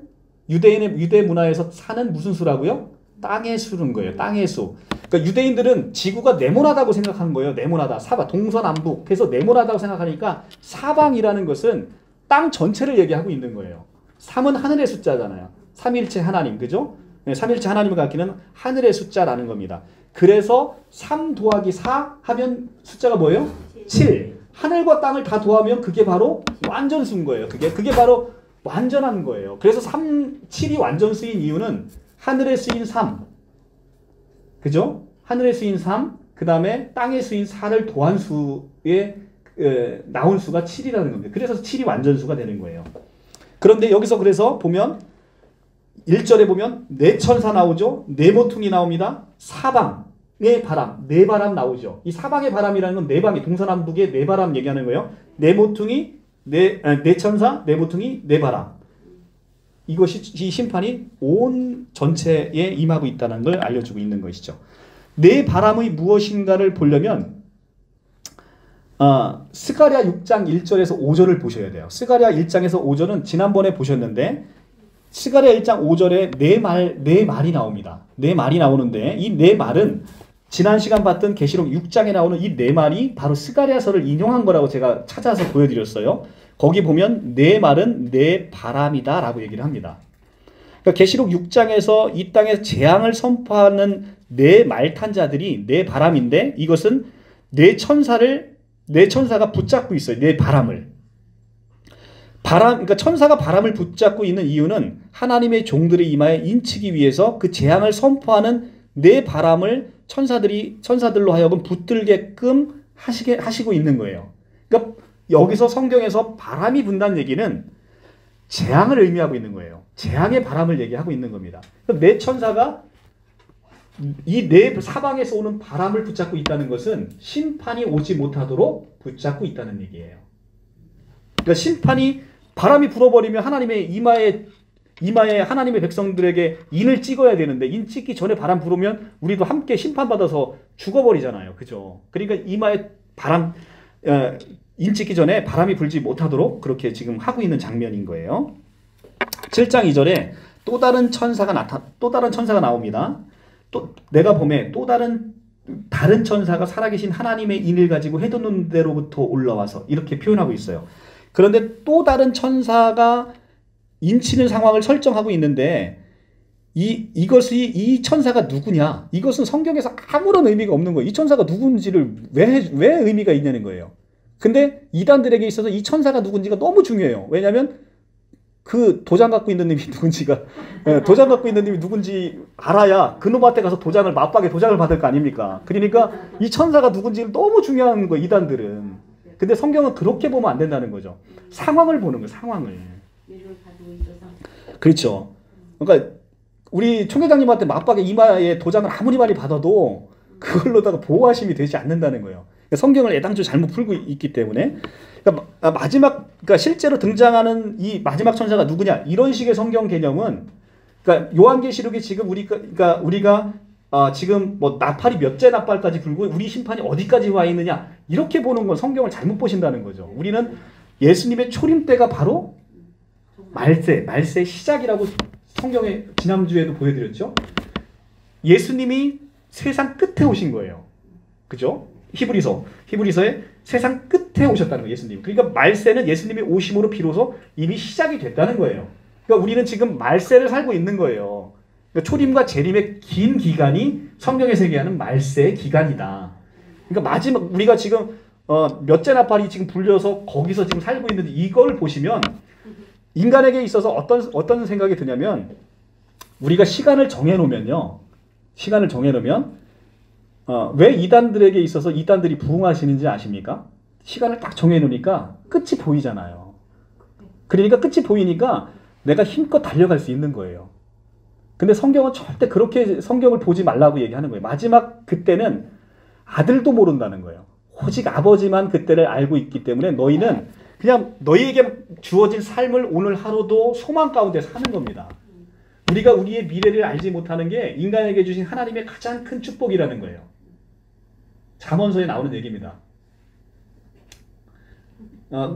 유대 문화에서 산은 무슨 수라고요? 땅의 수는 거예요. 땅의 수. 그러니까 유대인들은 지구가 네모나다고 생각한 거예요. 네모나다. 동서남북 해서 네모나다고 생각하니까 사방이라는 것은 땅 전체를 얘기하고 있는 거예요. 3은 하늘의 숫자잖아요. 삼일체 하나님, 그죠? 네, 삼일체 하나님을 가리키는 하늘의 숫자라는 겁니다. 그래서 3 더하기 4 하면 숫자가 뭐예요? 7. 하늘과 땅을 다 더하면 그게 바로 완전수인 거예요. 그게 바로 완전한 거예요. 그래서 7이 완전수인 이유는 하늘에 쓰인 3, 그죠? 하늘에 쓰인 3, 그 다음에 땅의 수인 4를 더한 수에 나온 수가 7이라는 겁니다. 그래서 7이 완전수가 되는 거예요. 그런데 여기서 그래서 보면 1절에 보면 네 천사 나오죠. 네 모퉁이 나옵니다. 사방의 바람, 네 바람 나오죠. 이 사방의 바람이라는 건 네 방이 동서남북의 네 바람 얘기하는 거예요. 네 모퉁이, 네 천사, 네 모퉁이, 네 바람. 이것이 이 심판이 온 전체에 임하고 있다는 걸 알려주고 있는 것이죠. 네 바람의 무엇인가를 보려면 스가랴 6장 1절에서 5절을 보셔야 돼요. 스가랴 1장에서 5절은 지난번에 보셨는데 스가랴 1장 5절에 네 말이 나옵니다. 네 말이 나오는데 이 네 말은 지난 시간 봤던 계시록 6장에 나오는 이 네 말이 바로 스가랴서를 인용한 거라고 제가 찾아서 보여드렸어요. 거기 보면 네 말은 네 바람이다 라고 얘기를 합니다. 그러니까 계시록 6장에서 이 땅에 재앙을 선포하는 네 말탄자들이 네 바람인데 이것은 네 천사가 붙잡고 있어요. 네 바람을. 그러니까 천사가 바람을 붙잡고 있는 이유는 하나님의 종들의 이마에 인치기 위해서 그 재앙을 선포하는 네 바람을 천사들로 하여금 붙들게끔 하시고 있는 거예요. 그러니까 여기서 성경에서 바람이 분다는 얘기는 재앙을 의미하고 있는 거예요. 재앙의 바람을 얘기하고 있는 겁니다. 네 천사가 이 네 사방에서 오는 바람을 붙잡고 있다는 것은 심판이 오지 못하도록 붙잡고 있다는 얘기예요. 그러니까 심판이 바람이 불어버리면 하나님의 이마에 하나님의 백성들에게 인을 찍어야 되는데 인 찍기 전에 바람 불으면 우리도 함께 심판받아서 죽어버리잖아요. 그죠? 그러니까 이마에 인 찍기 전에 바람이 불지 못하도록 그렇게 지금 하고 있는 장면인 거예요. 7장 2절에 또 다른 천사가 나옵니다. 또 내가 봄에 또 다른 천사가 살아계신 하나님의 인을 가지고 해돋는 데로부터 올라와서 이렇게 표현하고 있어요. 그런데 또 다른 천사가 인치는 상황을 설정하고 있는데 이 천사가 누구냐? 이것은 성경에서 아무런 의미가 없는 거예요. 이 천사가 누군지를 왜 의미가 있냐는 거예요. 근데 이단들에게 있어서 이 천사가 누군지가 너무 중요해요. 왜냐하면 그 도장 갖고 있는 놈이 누군지 알아야 그놈한테 가서 맞박에 도장을 받을 거 아닙니까? 그러니까 이 천사가 누군지를 너무 중요한 거예요. 이단들은. 근데 성경은 그렇게 보면 안 된다는 거죠. 상황을 보는 거예요. 상황을. 그렇죠. 그러니까 우리 총회장님한테 맞박에 이마에 도장을 아무리 많이 받아도 그걸로다가 보호하심이 되지 않는다는 거예요. 그러니까 성경을 애당초 잘못 풀고 있기 때문에. 그러니까 실제로 등장하는 이 마지막 천사가 누구냐 이런 식의 성경 개념은 그러니까 요한계시록에 지금 우리가 지금 뭐 나팔이 몇째 나팔까지 불고 우리 심판이 어디까지 와 있느냐 이렇게 보는 건 성경을 잘못 보신다는 거죠. 우리는 예수님의 초림 때가 바로 말세의 시작이라고 성경에 지난주에도 보여드렸죠. 예수님이 세상 끝에 오신 거예요. 그죠? 히브리서에 세상 끝에 오셨다는 거예요. 예수님. 그러니까 말세는 예수님의 오심으로 비로소 이미 시작이 됐다는 거예요. 그러니까 우리는 지금 말세를 살고 있는 거예요. 그러니까 초림과 재림의 긴 기간이 성경에서 얘기하는 말세의 기간이다. 그러니까 마지막 우리가 지금 몇째 나팔이 지금 불려서 거기서 지금 살고 있는데 이걸 보시면 인간에게 있어서 어떤 생각이 드냐면 우리가 시간을 정해놓으면 왜 이단들에게 있어서 이단들이 부흥하시는지 아십니까? 시간을 딱 정해놓으니까 끝이 보이잖아요. 그러니까 끝이 보이니까 내가 힘껏 달려갈 수 있는 거예요. 근데 성경은 절대 그렇게 성경을 보지 말라고 얘기하는 거예요. 마지막 그때는 아들도 모른다는 거예요. 오직 아버지만 그때를 알고 있기 때문에 너희는 그냥 너희에게 주어진 삶을 오늘 하루도 소망 가운데 사는 겁니다. 우리가 우리의 미래를 알지 못하는 게 인간에게 주신 하나님의 가장 큰 축복이라는 거예요. 잠언서에 나오는 얘기입니다.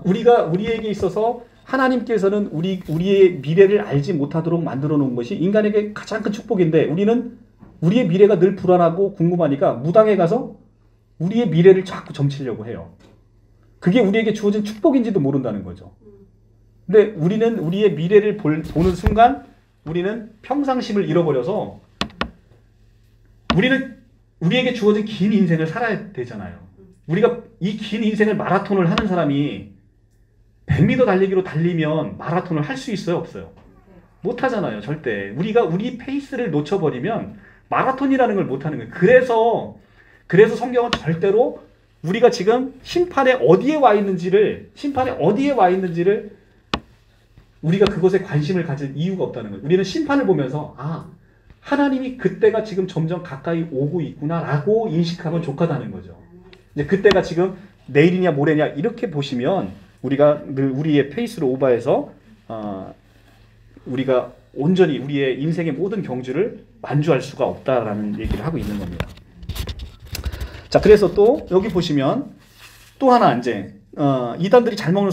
우리에게 있어서 하나님께서는 우리의 미래를 알지 못하도록 만들어 놓은 것이 인간에게 가장 큰 축복인데 우리는 우리의 미래가 늘 불안하고 궁금하니까 무당에 가서 우리의 미래를 자꾸 점치려고 해요. 그게 우리에게 주어진 축복인지도 모른다는 거죠. 근데 우리는 우리의 미래를 보는 순간 우리는 평상심을 잃어버려서 우리에게 주어진 긴 인생을 살아야 되잖아요. 우리가 이 긴 인생을 마라톤을 하는 사람이 100m 달리기로 달리면 마라톤을 할 수 있어요? 없어요? 못 하잖아요. 절대. 우리 페이스를 놓쳐버리면 마라톤이라는 걸 못 하는 거예요. 그래서 성경은 절대로 우리가 지금 심판에 어디에 와 있는지를 우리가 그것에 관심을 가질 이유가 없다는 거예요. 우리는 심판을 보면서 하나님이 그때가 지금 점점 가까이 오고 있구나라고 인식하면 족하다는 거죠. 이제 그때가 지금 내일이냐 모레냐 이렇게 보시면 우리가 늘 우리의 페이스를 오버해서 우리가 온전히 우리의 인생의 모든 경주를 만주할 수가 없다라는 얘기를 하고 있는 겁니다. 자, 그래서 또 여기 보시면 또 하나 이제 이단들이 잘 먹는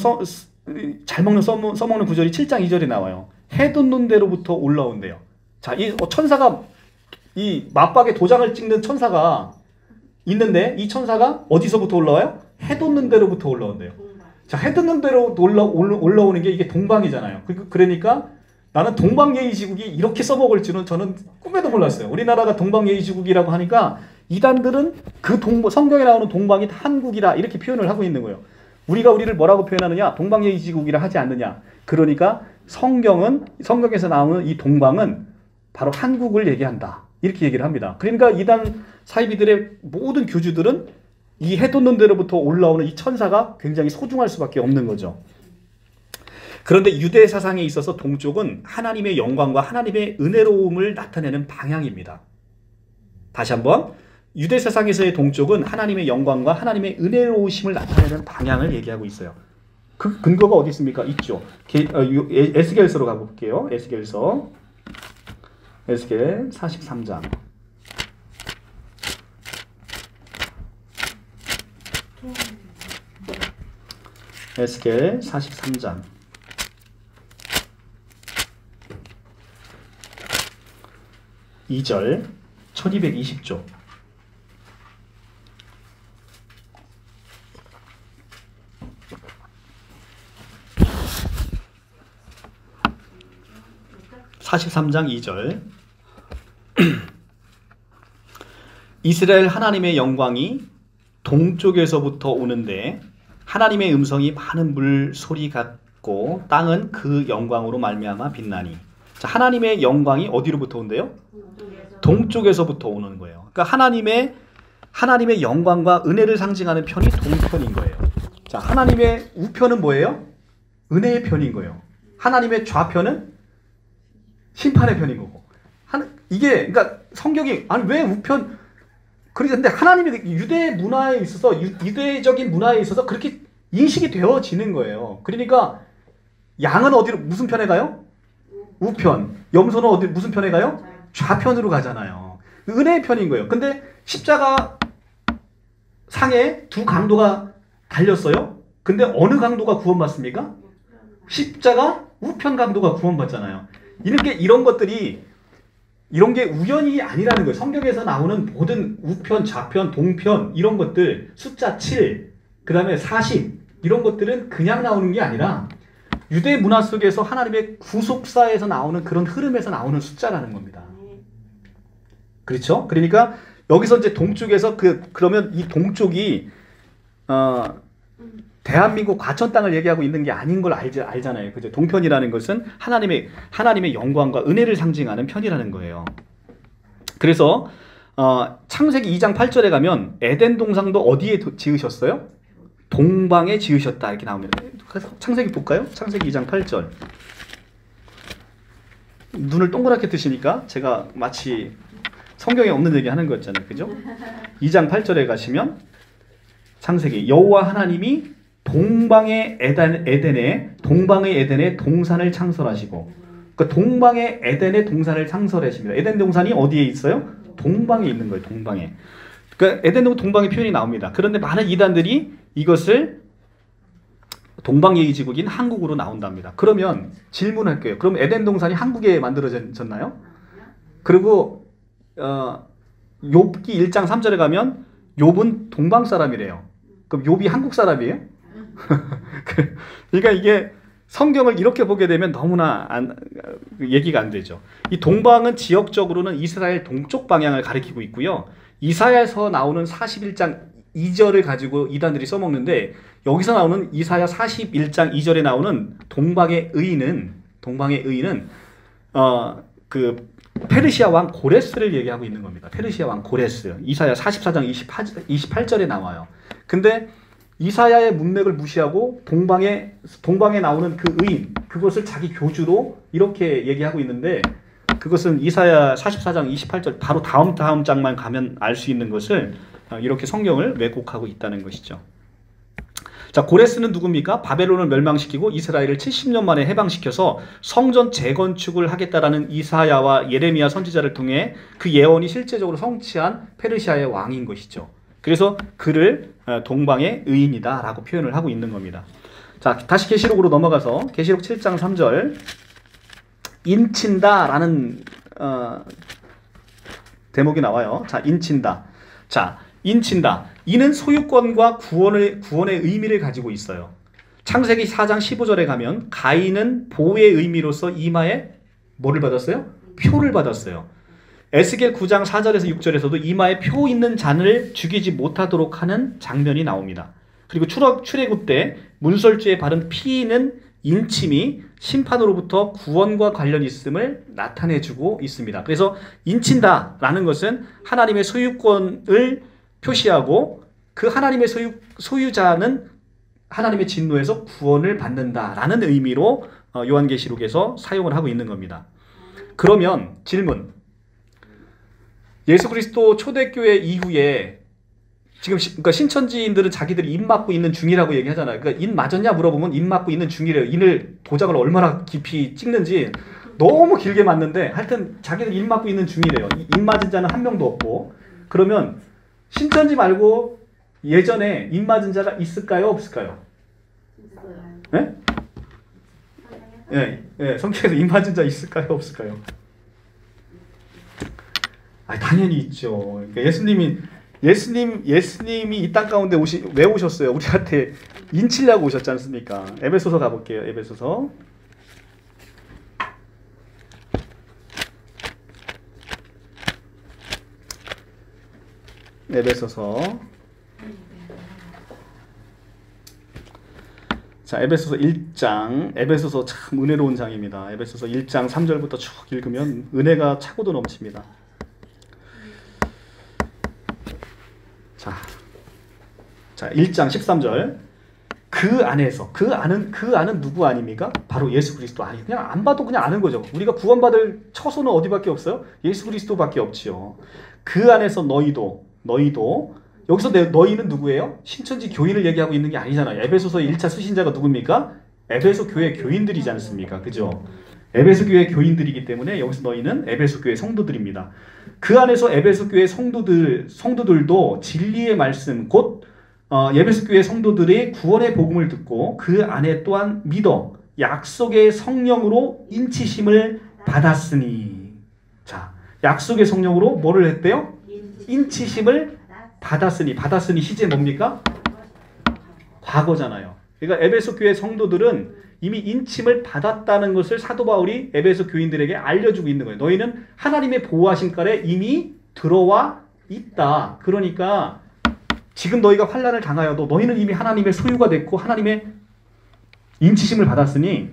써먹는 구절이 7장 2절에 나와요. 해 돋는 데로부터 올라온대요. 자, 이 천사가 이 맞박에 도장을 찍는 천사가 있는데 이 천사가 어디서부터 올라와요? 해 돋는 데로부터 올라온대요. 자, 해 돋는 데로 올라오는 게 이게 동방이잖아요. 그러니까 나는 동방예의지국이 이렇게 써먹을 줄은 저는 꿈에도 몰랐어요. 우리나라가 동방예의지국이라고 하니까 이단들은 그 성경에 나오는 동방이 한국이다 이렇게 표현을 하고 있는 거예요. 우리를 뭐라고 표현하느냐? 동방예의지국이라 하지 않느냐? 그러니까 성경에서 나오는 이 동방은 바로 한국을 얘기한다. 이렇게 얘기를 합니다. 그러니까 이단 사이비들의 모든 교주들은 이 해 돋는 데로부터 올라오는 이 천사가 굉장히 소중할 수밖에 없는 거죠. 그런데 유대 사상에 있어서 동쪽은 하나님의 영광과 하나님의 은혜로움을 나타내는 방향입니다. 다시 한번 유대 사상에서의 동쪽은 하나님의 영광과 하나님의 은혜로우심을 나타내는 방향을 얘기하고 있어요. 그 근거가 어디 있습니까? 있죠. 에스겔서로 가볼게요. 에스겔 43장. 에스겔 43장. 2절 1220조. (43장 2절) 이스라엘 하나님의 영광이 동쪽에서부터 오는데 하나님의 음성이 많은 물소리 같고 땅은 그 영광으로 말미암아 빛나니. 자, 하나님의 영광이 어디로부터 온대요? 동쪽에서부터 오는 거예요. 그러니까 하나님의 영광과 은혜를 상징하는 편이 동편인 거예요. 자, 하나님의 우편은 뭐예요? 은혜의 편인 거예요. 하나님의 좌편은 심판의 편인 거고. 이게 그러니까 성경이 왜 우편? 그런데 하나님이 유대 문화에 있어서 유대적인 문화에 있어서 그렇게 인식이 되어지는 거예요. 그러니까 양은 무슨 편에 가요? 우편. 염소는 무슨 편에 가요? 좌편으로 가잖아요. 은혜의 편인 거예요. 근데 십자가 상에 두 강도가 달렸어요. 근데 어느 강도가 구원받습니까? 십자가 우편 강도가 구원받잖아요. 이런 게 우연이 아니라는 거예요. 성경에서 나오는 모든 우편, 좌편, 동편 이런 것들 숫자 7, 그 다음에 40 이런 것들은 그냥 나오는 게 아니라 유대 문화 속에서 하나님의 구속사에서 나오는 그런 흐름에서 나오는 숫자라는 겁니다. 그렇죠? 그러니까 여기서 이제 동쪽에서 그러면 이 동쪽이 대한민국 과천 땅을 얘기하고 있는 게 아닌 걸 알잖아요. 그죠? 동편이라는 것은 하나님의 영광과 은혜를 상징하는 편이라는 거예요. 그래서 창세기 2장 8절에 가면 에덴 동산도 어디에 지으셨어요? 동방에 지으셨다 이렇게 나옵니다. 창세기 볼까요? 창세기 2장 8절. 눈을 동그랗게 뜨시니까 제가 마치 성경에 없는 얘기 하는 거였잖아요. 그죠? 2장 8절에 가시면 창세기 여호와 하나님이 동방의 에덴에 동산을 창설하시고, 그러니까 동방의 에덴에 동산을 창설하십니다. 에덴 동산이 어디에 있어요? 동방에 있는 거예요. 동방에. 그러니까 에덴 동방의 표현이 나옵니다. 그런데 많은 이단들이 이것을 동방예의지국인 한국으로 나온답니다. 그러면 질문할게요. 그럼 에덴 동산이 한국에 만들어졌나요? 그리고 욥기 1장 3절에 가면 욥은 동방 사람이래요. 그럼 욥이 한국 사람이에요? 그러니까 이게 성경을 이렇게 보게 되면 너무나 얘기가 안 되죠. 이 동방은 지역적으로는 이스라엘 동쪽 방향을 가리키고 있고요. 이사야에서 나오는 41장 2절을 가지고 이단들이 써먹는데, 여기서 나오는 이사야 41장 2절에 나오는 동방의 의인은 그 페르시아 왕 고레스를 얘기하고 있는 겁니다. 페르시아 왕 고레스. 이사야 44장 28절에 나와요. 근데 이사야의 문맥을 무시하고 동방에 나오는 그 의인, 그것을 자기 교주로 이렇게 얘기하고 있는데, 그것은 이사야 44장 28절 바로 다음 장만 가면 알 수 있는 것을 이렇게 성경을 왜곡하고 있다는 것이죠. 자, 고레스는 누굽니까? 바벨론을 멸망시키고 이스라엘을 70년 만에 해방시켜서 성전 재건축을 하겠다라는 이사야와 예레미야 선지자를 통해 그 예언이 실제적으로 성취한 페르시아의 왕인 것이죠. 그래서 그를 동방의 의인이다라고 표현을 하고 있는 겁니다. 자, 다시 계시록으로 넘어가서 계시록 7장 3절 인친다라는 대목이 나와요. 자, 인친다. 자, 인친다. 이는 소유권과 구원의 의미를 가지고 있어요. 창세기 4장 15절에 가면 가인은 보호의 의미로서 이마에 뭐를 받았어요? 표를 받았어요. 에스겔 9장 4절에서 6절에서도 이마에 표 있는 잔을 죽이지 못하도록 하는 장면이 나옵니다. 그리고 출애굽 때 문설주에 바른 피는 인침이 심판으로부터 구원과 관련 있음을 나타내주고 있습니다. 그래서 인친다라는 것은 하나님의 소유권을 표시하고 그 하나님의 소유자는 하나님의 진노에서 구원을 받는다라는 의미로 요한계시록에서 사용을 하고 있는 겁니다. 그러면 질문, 예수 그리스도 초대교회 이후에 지금 그러니까 신천지인들은 자기들이 인 맞고 있는 중이라고 얘기하잖아요. 그러니까 인 맞았냐 물어보면 인 맞고 있는 중이래요. 인을 도장을 얼마나 깊이 찍는지 너무 길게 맞는데 하여튼 자기들 인 맞고 있는 중이래요. 인 맞은 자는 한 명도 없고. 그러면 신천지 말고 예전에 인 맞은 자가 있을까요? 없을까요? 네? 네, 성경에서 인 맞은 자 있을까요? 없을까요? 당연히 있죠. 그러니까 예수님이 이 땅 가운데 왜 오셨어요? 우리한테 인치려고 오셨지 않습니까? 에베소서 가볼게요. 에베소서. 자, 에베소서 1장. 에베소서 참 은혜로운 장입니다. 에베소서 1장 3절부터 쭉 읽으면 은혜가 차고도 넘칩니다. 자, 1장 13절. 그 안은 누구 아닙니까? 바로 예수 그리스도. 그냥 안 봐도 그냥 아는 거죠. 우리가 구원받을 처소는 어디밖에 없어요? 예수 그리스도밖에 없지요. 그 안에서 너희도 여기서 너희는 누구예요? 신천지 교인을 얘기하고 있는 게 아니잖아요. 에베소서 1차 수신자가 누굽니까? 에베소 교회 교인들이지 않습니까? 그죠? 에베소 교회 교인들이기 때문에 여기서 너희는 에베소 교회 성도들입니다. 그 안에서 에베소 교회 성도들도 진리의 말씀 곧 에베소 교회 성도들의 구원의 복음을 듣고 그 안에 또한 믿어 약속의 성령으로 인치심을 받았으니. 자, 약속의 성령으로 뭐를 했대요? 인치심을 받았으니 시제 뭡니까? 과거잖아요. 그러니까 에베소 교회 성도들은 이미 인침을 받았다는 것을 사도 바울이 에베소 교인들에게 알려주고 있는 거예요. 너희는 하나님의 보호하심가에 이미 들어와 있다. 그러니까 지금 너희가 환난을 당하여도 너희는 이미 하나님의 소유가 됐고 하나님의 인치심을 받았으니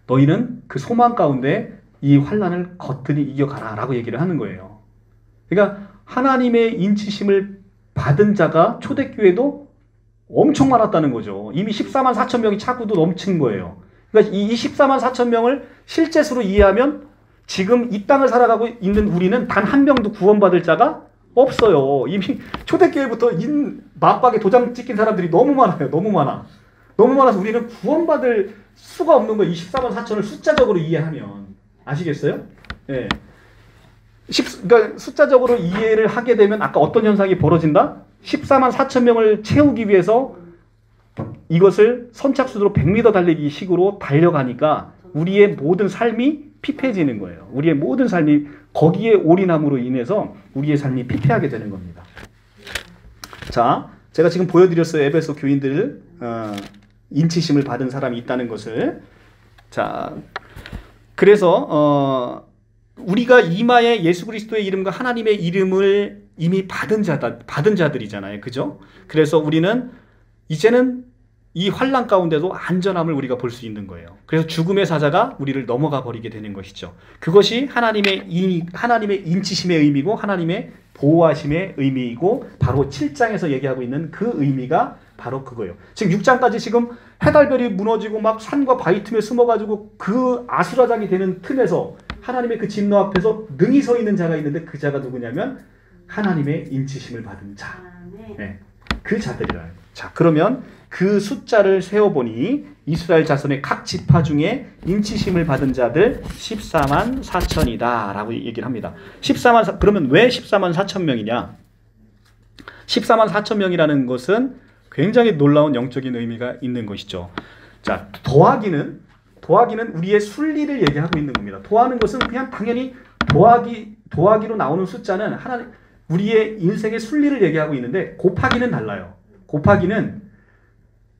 너희는 그 소망 가운데 이 환난을 거뜬히 이겨가라 라고 얘기를 하는 거예요. 그러니까 하나님의 인치심을 받은 자가 초대교회도 엄청 많았다는 거죠. 이미 14만 4천 명이 차고도 넘친 거예요. 그러니까 이 14만 4천 명을 실제수로 이해하면 지금 이 땅을 살아가고 있는 우리는 단 한 명도 구원받을 자가 없어요. 이미 초대교회부터 맞박에 도장 찍힌 사람들이 너무 많아요. 너무 많아서 우리는 구원받을 수가 없는 거예요. 이 14만 4천을 숫자적으로 이해하면. 아시겠어요? 예. 그러니까 숫자적으로 이해를 하게 되면 아까 어떤 현상이 벌어진다? 14만 4천 명을 채우기 위해서 이것을 선착순으로 100m 달리기 식으로 달려가니까 우리의 모든 삶이 피폐해지는 거예요. 우리의 모든 삶이 거기에 올인함으로 인해서 우리의 삶이 피폐하게 되는 겁니다. 자, 제가 지금 보여드렸어요. 에베소 교인들 인치심을 받은 사람이 있다는 것을. 자, 그래서 우리가 이마에 예수 그리스도의 이름과 하나님의 이름을 이미 받은 자들이잖아요. 그죠? 그래서 우리는 이제는 이 환난 가운데도 안전함을 우리가 볼 수 있는 거예요. 그래서 죽음의 사자가 우리를 넘어가 버리게 되는 것이죠. 그것이 하나님의 인치심의 의미고 하나님의 보호하심의 의미이고 바로 7장에서 얘기하고 있는 그 의미가 바로 그거예요. 지금 6장까지 지금 해달별이 무너지고 막 산과 바위 틈에 숨어가지고 그 아수라장이 되는 틈에서 하나님의 그 진노 앞에서 능히 서 있는 자가 있는데 그 자가 누구냐면 하나님의 인치심을 받은 자. 네, 그 자들이라. 자, 그러면 그 숫자를 세어보니 이스라엘 자손의 각 지파 중에 인치심을 받은 자들 14만 4천이다 라고 얘기를 합니다. 그러면 왜 14만 4천 명이냐? 14만 4천 명이라는 것은 굉장히 놀라운 영적인 의미가 있는 것이죠. 자, 더하기는 우리의 순리를 얘기하고 있는 겁니다. 더하는 것은 그냥 당연히 더하기로 나오는 숫자는 하나님 우리의 인생의 순리를 얘기하고 있는데 곱하기는 달라요.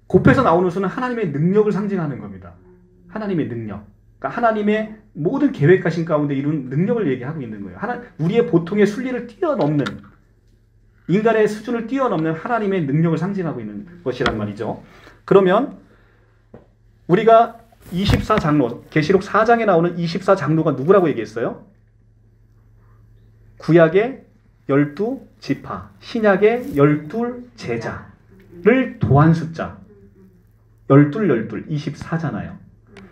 곱해서 나오는 수는 하나님의 능력을 상징하는 겁니다. 하나님의 능력. 그러니까 하나님의 모든 계획하신 가운데 이룬 능력을 얘기하고 있는 거예요. 우리의 보통의 순리를 뛰어넘는 인간의 수준을 뛰어넘는 하나님의 능력을 상징하고 있는 것이란 말이죠. 그러면 우리가 24장로, 계시록 4장에 나오는 24장로가 누구라고 얘기했어요? 구약의 12지파, 신약의 12제자를 도한 숫자. 24잖아요.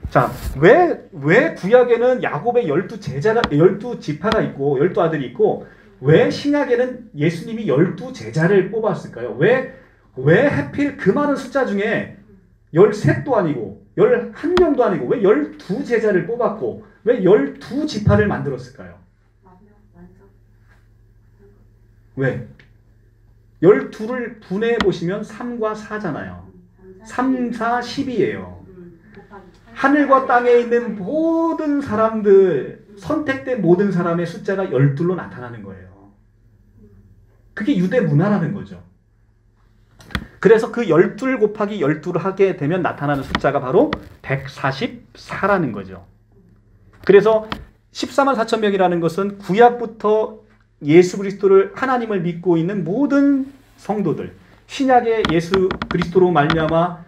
자, 왜 구약에는 야곱의 12지파가 있고 12아들이 있고 왜 신약에는 예수님이 12제자를 뽑았을까요? 왜 하필 그 많은 숫자 중에 13도 아니고 11명도 아니고 왜 12제자를 뽑았고 왜 12지파를 만들었을까요? 왜? 12를 분해해 보시면 3과 4잖아요. 3, 4, 10이에요. 하늘과 땅에 있는 모든 사람들, 선택된 모든 사람의 숫자가 12로 나타나는 거예요. 그게 유대 문화라는 거죠. 그래서 그 12 곱하기 12를 하게 되면 나타나는 숫자가 바로 144라는 거죠. 그래서 14만 4천 명이라는 것은 구약부터 예수 그리스도를 하나님을 믿고 있는 모든 성도들, 신약의 예수 그리스도로 말미암아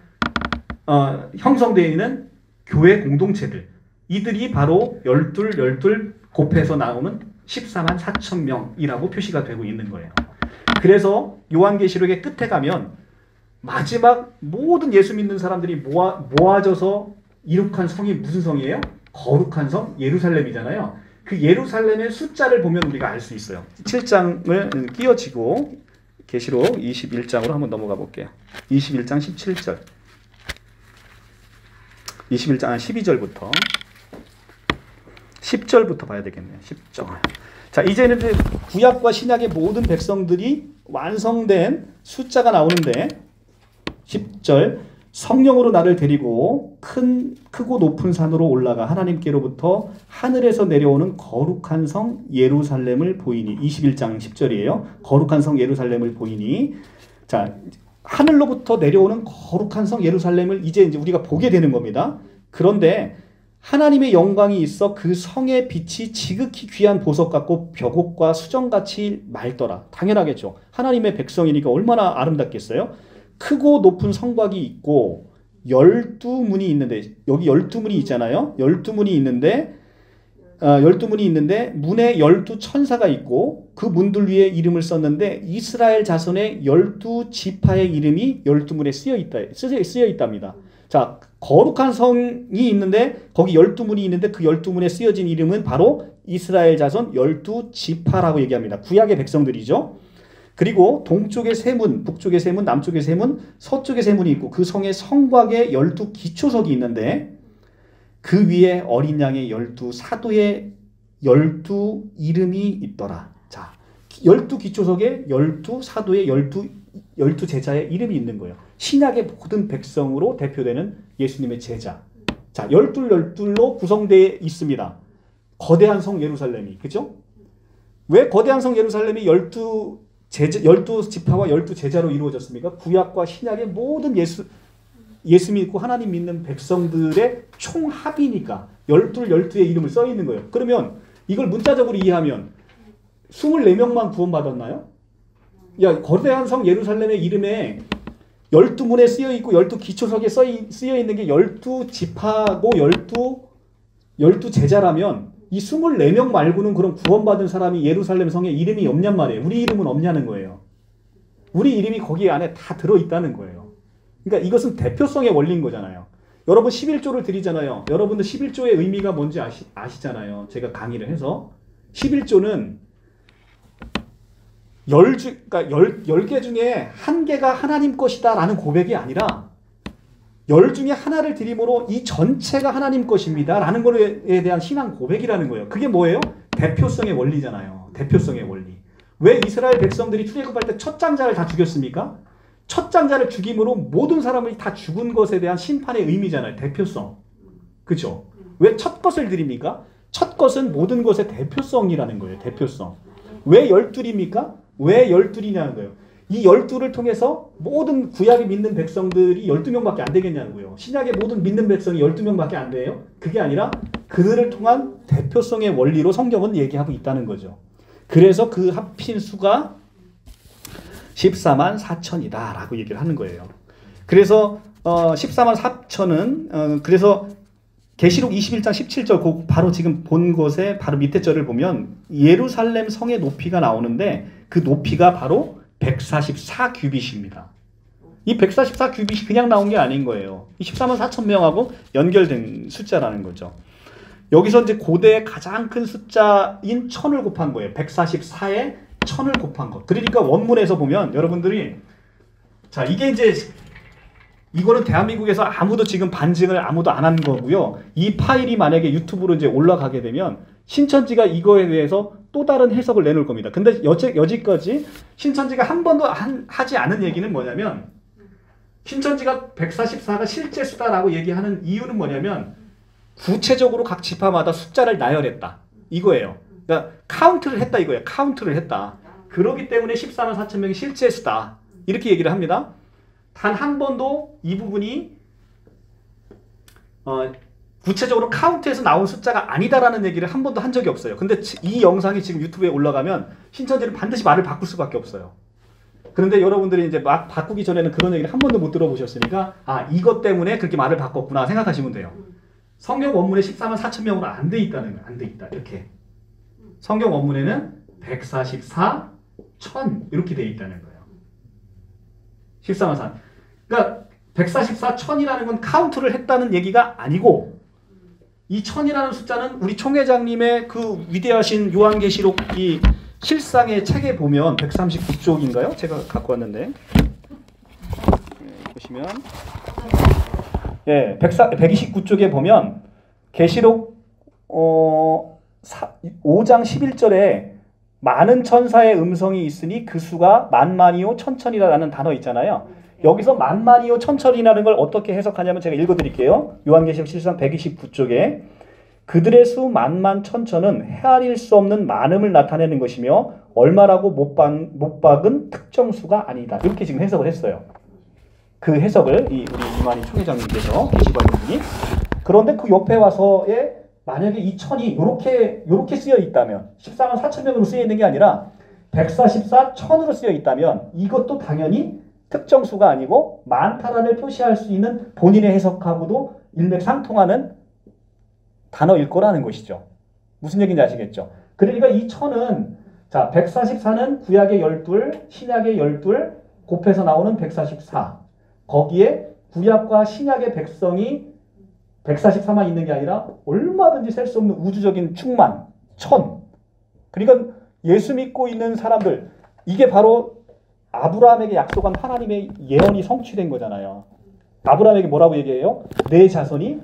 형성되어 있는 교회 공동체들, 이들이 바로 12 곱해서 나오는 14만 4천 명이라고 표시가 되고 있는 거예요. 그래서 요한계시록의 끝에 가면 마지막 모든 예수 믿는 사람들이 모아져서 이룩한 성이 무슨 성이에요? 거룩한 성 예루살렘이잖아요. 그 예루살렘의 숫자를 보면 우리가 알 수 있어요. 7장을 끼워치고 계시록 21장으로 한번 넘어가 볼게요. 21장 17절. 21장 12절부터 10절부터 봐야 되겠네요. 10절. 자, 이제는 구약과 신약의 모든 백성들이 완성된 숫자가 나오는데 10절 성령으로 나를 데리고 크고 높은 산으로 올라가 하나님께로부터 하늘에서 내려오는 거룩한 성 예루살렘을 보이니 21장 10절이에요. 거룩한 성 예루살렘을 보이니 자, 하늘로부터 내려오는 거룩한 성 예루살렘을 이제 우리가 보게 되는 겁니다. 그런데 하나님의 영광이 있어 그 성의 빛이 지극히 귀한 보석 같고 벽옥과 수정같이 맑더라. 당연하겠죠. 하나님의 백성이니까 얼마나 아름답겠어요? 크고 높은 성곽이 있고 12문이 있는데 여기 12문이 있잖아요. 12문이 있는데 문에 12천사가 있고 그 문들 위에 이름을 썼는데 이스라엘 자손의 12지파의 이름이 12문에 쓰여 있답니다. 자, 거룩한 성이 있는데 거기 12문이 있는데 그 12문에 쓰여진 이름은 바로 이스라엘 자손 12지파라고 얘기합니다. 구약의 백성들이죠. 그리고 동쪽에 세 문, 북쪽에 세 문, 남쪽에 세 문, 서쪽에 세 문이 있고 그 성의 성곽에 12기초석이 있는데 그 위에 어린 양의 12사도의 12 이름이 있더라. 자, 12기초석에 12사도의 12제자의 이름이 있는 거예요. 신약의 모든 백성으로 대표되는 예수님의 제자. 자, 12로 구성되어 있습니다. 거대한 성 예루살렘이. 그죠? 왜 거대한 성 예루살렘이 12지파와 12제자로 이루어졌습니까? 구약과 신약의 모든 예수 믿고 하나님 믿는 백성들의 총합이니까 12의 이름을 써 있는 거예요. 그러면 이걸 문자적으로 이해하면 24명만 구원받았나요? 야, 거대한 성 예루살렘의 이름에 12문에 쓰여 있고 12기초석에 쓰여 있는 게 12지파고 12 제자라면 이 24명 말고는 그런 구원받은 사람이 예루살렘 성에 이름이 없냔 말이에요. 우리 이름은 없냐는 거예요. 우리 이름이 거기 안에 다 들어있다는 거예요. 그러니까 이것은 대표성의 원리인 거잖아요. 여러분 11조를 드리잖아요. 여러분들 11조의 의미가 뭔지 아시잖아요. 제가 강의를 해서 11조는 10개 중에 한 개가 하나님 것이다 라는 고백이 아니라 10 중에 하나를 드림으로 이 전체가 하나님 것입니다 라는 것에 대한 신앙 고백이라는 거예요. 그게 뭐예요? 대표성의 원리잖아요. 대표성의 원리. 왜 이스라엘 백성들이 출애굽할 때 첫 장자를 다 죽였습니까? 첫 장자를 죽임으로 모든 사람이 다 죽은 것에 대한 심판의 의미잖아요. 대표성. 그죠? 왜 첫 것을 드립니까? 첫 것은 모든 것의 대표성이라는 거예요. 대표성. 왜 12입니까? 왜 12이냐는 거예요. 이 12를 통해서 모든 구약에 믿는 백성들이 12명밖에 안 되겠냐는 거예요. 신약의 모든 믿는 백성이 12명밖에 안 돼요. 그게 아니라 그들을 통한 대표성의 원리로 성경은 얘기하고 있다는 거죠. 그래서 그 합친 수가 14만 4천이다 라고 얘기를 하는 거예요. 그래서 14만 4천은 그래서 계시록 21장 17절 바로 지금 본 곳에 바로 밑에 절을 보면 예루살렘 성의 높이가 나오는데 그 높이가 바로 144 규빗입니다. 이 144 규빗이 그냥 나온 게 아닌 거예요. 이 14만 4천 명하고 연결된 숫자라는 거죠. 여기서 이제 고대의 가장 큰 숫자인 1000을 곱한 거예요. 144에 1000을 곱한 것. 그러니까 원문에서 보면 여러분들이 자 이게 이제 이거는 대한민국에서 아무도 지금 반증을 아무도 안 한 거고요. 이 파일이 만약에 유튜브로 이제 올라가게 되면 신천지가 이거에 대해서 또 다른 해석을 내놓을 겁니다. 근데 여지까지 신천지가 한 번도 하지 않은 얘기는 뭐냐면 신천지가 144가 실제 수다라고 얘기하는 이유는 뭐냐면 구체적으로 각 지파마다 숫자를 나열했다. 이거예요. 그러니까 카운트를 했다 이거예요. 카운트를 했다. 그렇기 때문에 14만 4천 명이 실제 수다. 이렇게 얘기를 합니다. 단 한 번도 이 부분이 구체적으로 카운트에서 나온 숫자가 아니다라는 얘기를 한 번도 한 적이 없어요. 근데 이 영상이 지금 유튜브에 올라가면 신천지는 반드시 말을 바꿀 수밖에 없어요. 그런데 여러분들이 이제 막 바꾸기 전에는 그런 얘기를 한 번도 못 들어보셨으니까 아 이것 때문에 그렇게 말을 바꿨구나 생각하시면 돼요. 성경 원문에 14만 4천 명으로 안 돼 있다는 거예요. 안 돼 있다. 이렇게. 성경 원문에는 144, 1000 이렇게 돼 있다는 거예요. 14만 4. 그러니까 144, 1000이라는 건 카운트를 했다는 얘기가 아니고 이 1000이라는 숫자는 우리 총회장님의 그 위대하신 요한계시록 이 실상의 책에 보면 139쪽인가요? 제가 갖고 왔는데 보시면 예, 129쪽에 보면 계시록 5장 11절에 많은 천사의 음성이 있으니 그 수가 만만이요 천천이라는 단어 있잖아요. 여기서 만만이요 천천이라는 걸 어떻게 해석하냐면 제가 읽어드릴게요. 요한계시록 실상 129쪽에 그들의 수 만만 천천은 헤아릴 수 없는 많음을 나타내는 것이며 얼마라고 못 박은 특정 수가 아니다. 이렇게 지금 해석을 했어요. 그 해석을 우리 이만희 총회장님께서 계시받은 분이. 그런데 그 옆에 와서의 만약에 이 천이 요렇게 쓰여 있다면 14만 4천 명으로 쓰여 있는 게 아니라 144 천으로 쓰여 있다면 이것도 당연히 특정 수가 아니고 많다라는 표시할 수 있는 본인의 해석하고도 일맥상통하는 단어일 거라는 것이죠. 무슨 얘기인지 아시겠죠? 그러니까 이 천은 자 144는 구약의 12, 신약의 12 곱해서 나오는 144. 거기에 구약과 신약의 백성이 144만 있는 게 아니라 얼마든지 셀 수 없는 우주적인 충만, 천. 그러니까 예수 믿고 있는 사람들, 이게 바로 아브라함에게 약속한 하나님의 예언이 성취된 거잖아요. 아브라함에게 뭐라고 얘기해요? 내 자손이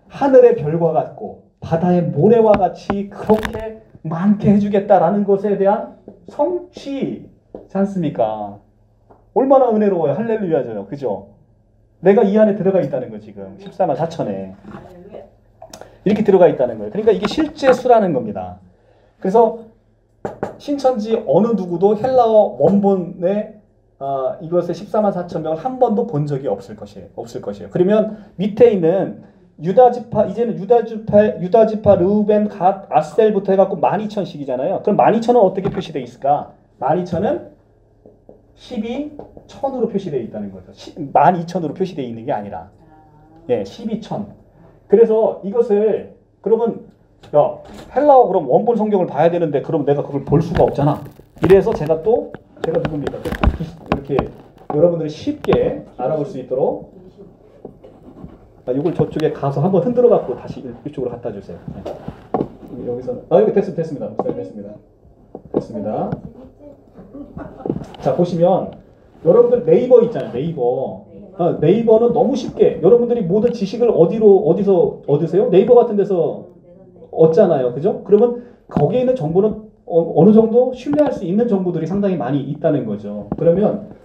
하늘의 별과 같고 바다의 모래와 같이 그렇게 많게 해주겠다라는 것에 대한 성취지 않습니까? 얼마나 은혜로워요. 할렐루야죠. 그죠? 내가 이 안에 들어가 있다는 거 지금 14만 4천에 이렇게 들어가 있다는 거예요. 그러니까 이게 실제 수라는 겁니다. 그래서 신천지 어느 누구도 헬라어 원본에 이것의 14만 4천 명을 한 번도 본 적이 없을 것이에요. 그러면 밑에 있는 유다지파 이제는 유다지파 르우벤 갓 아셀부터 해갖고 12,000씩이잖아요. 그럼 12,000은 어떻게 표시되어 있을까? 12,000은 12, 1000으로 표시되어 있다는 거죠. 12,000으로 표시되어 있는 게 아니라. 예, 12, 1000. 그래서 이것을 그러면 야, 헬라어 그럼 원본 성경을 봐야 되는데 그럼 내가 그걸 볼 수가 없잖아. 이래서 제가 누굽니까? 이렇게 여러분들이 쉽게 알아볼 수 있도록 이걸 저쪽에 가서 한번 흔들어 갖고 다시 이쪽으로 갖다 주세요. 네. 여기서 여기 됐습니다. 됐습니다. 자, 보시면 여러분들 네이버 있잖아요. 네이버는 너무 쉽게 여러분들이 모든 지식을 어디서 얻으세요? 네이버 같은 데서 얻잖아요. 그죠? 그러면 거기에 있는 정보는 어느 정도 신뢰할 수 있는 정보들이 상당히 많이 있다는 거죠. 그러면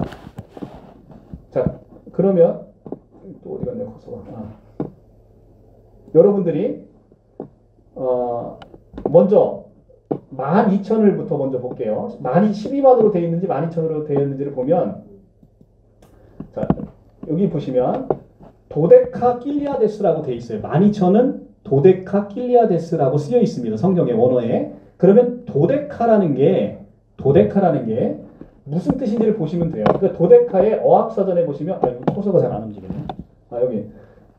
또 어디 갔냐? 여러분들이 먼저 12,000을부터 먼저 볼게요. 12만으로 되어 있는지 12,000으로 되어 있는지를 보면 자, 여기 보시면 도데카 길리아데스라고 되어 있어요. 12,000은 도데카 길리아데스라고 쓰여 있습니다. 성경의 원어에. 그러면 도데카라는 게 무슨 뜻인지를 보시면 돼요. 그러니까 도데카의 어학사전에 보시면 포서가 잘 안 움직이네.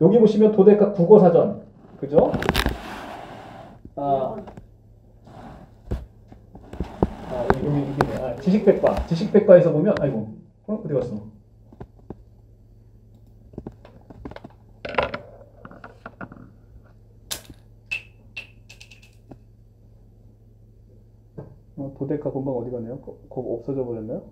여기 보시면 도데카 국어사전. 그죠? 여기 지식백과에서 보면 어디 갔어? 도데카 본방 어디 갔네요? 그거 없어져 버렸나요?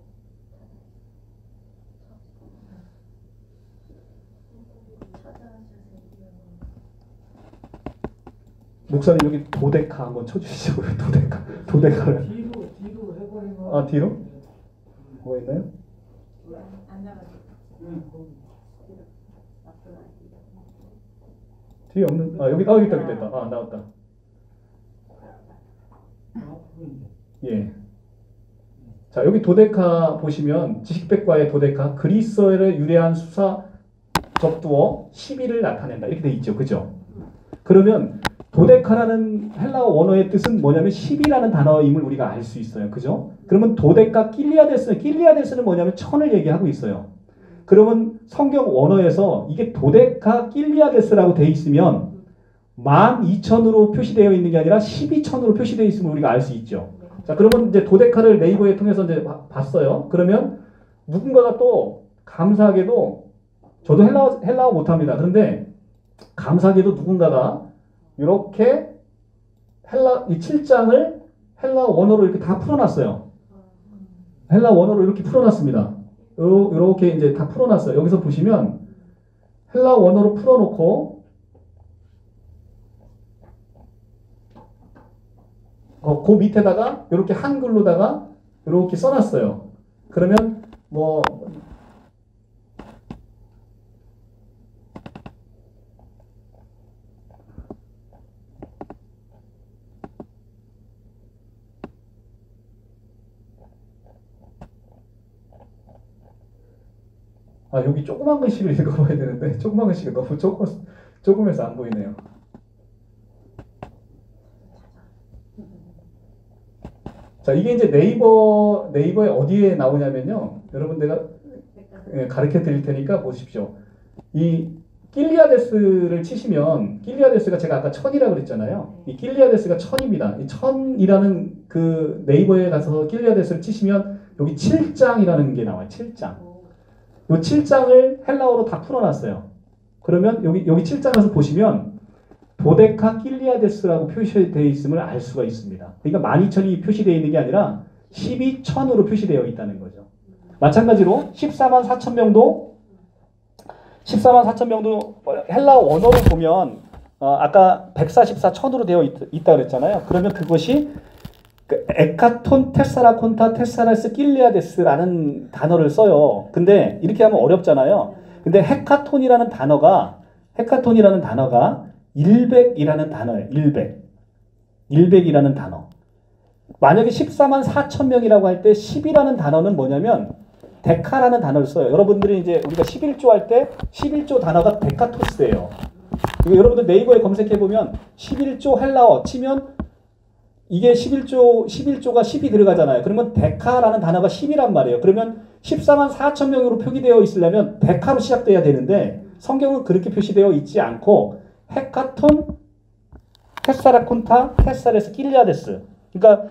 목사님 여기 도데카 한번 쳐주시죠. 도데카를. 뒤로 해버리면. 뒤로? 뭐가 있나요? 뒤에 없는. 여기 있다. 나왔다. 예. 자, 여기 도데카 보시면 지식백과의 도데카 그리스어를 유래한 수사 접두어 12를 나타낸다. 이렇게 돼 있죠. 그죠? 그러면 도데카라는 헬라어 원어의 뜻은 뭐냐면 10이라는 단어임을 우리가 알 수 있어요. 그죠? 그러면 도데카 길리아데스는 뭐냐면 1000을 얘기하고 있어요. 그러면 성경 원어에서 이게 도데카 길리아데스라고 돼 있으면 12,000으로 표시되어 있는 게 아니라 12,000으로 표시되어 있음을 우리가 알 수 있죠. 자, 그러면 이제 도데카를 네이버에 통해서 이제 봤어요. 그러면 누군가가 또 감사하게도 저도 헬라어 못합니다. 그런데 감사하게도 누군가가 이렇게 이 7장을 헬라어 원어로 이렇게 다 풀어놨어요. 헬라어 원어로 이렇게 풀어놨습니다. 이렇게 이제 다 풀어놨어요. 여기서 보시면 헬라어 원어로 풀어놓고 그 밑에다가 이렇게 한글로다가 이렇게 써놨어요. 그러면 여기 조그만 글씨를 읽어봐야 되는데 조그만 글씨가 너무 조금해서 안 보이네요. 자, 이게 이제 네이버에 어디에 나오냐면요. 여러분 내가 가르쳐 드릴 테니까 보십시오. 이 길리아데스를 치시면 길리아데스가 제가 아까 1000이라고 그랬잖아요. 이 길리아데스가 1000입니다. 이 1000이라는 그 네이버에 가서 길리아데스를 치시면 여기 7장이라는 게 나와요. 7장. 이 7장을 헬라어로 다 풀어놨어요. 그러면 여기 7장에서 보시면 도데카 길리아데스라고 표시되어 있음을 알 수가 있습니다. 그러니까 12,000이 표시되어 있는 게 아니라 12,000으로 표시되어 있다는 거죠. 마찬가지로 14만 4천 명도 헬라어 원어로 보면 아까 144,000으로 되어 있다 그랬잖아요. 그러면 그것이 에카톤 테사라콘타 테사라스 길리아데스라는 단어를 써요. 근데 이렇게 하면 어렵잖아요. 근데 헤카톤이라는 단어가 100이라는 단어예요. 100이라는 단어. 만약에 14만 4천 명이라고 할 때 10이라는 단어는 뭐냐면 데카라는 단어를 써요. 여러분들이 이제 우리가 11조 할 때 11조 단어가 데카토스예요. 여러분들 네이버에 검색해 보면 11조 헬라어 치면 이게 11조가 10이 들어가잖아요. 그러면 데카라는 단어가 10이란 말이에요. 그러면 14만 4천 명으로 표기되어 있으려면 데카로 시작돼야 되는데 성경은 그렇게 표시되어 있지 않고 헤카톤, 테사라콘타, 테사레스, 킬리아데스. 그러니까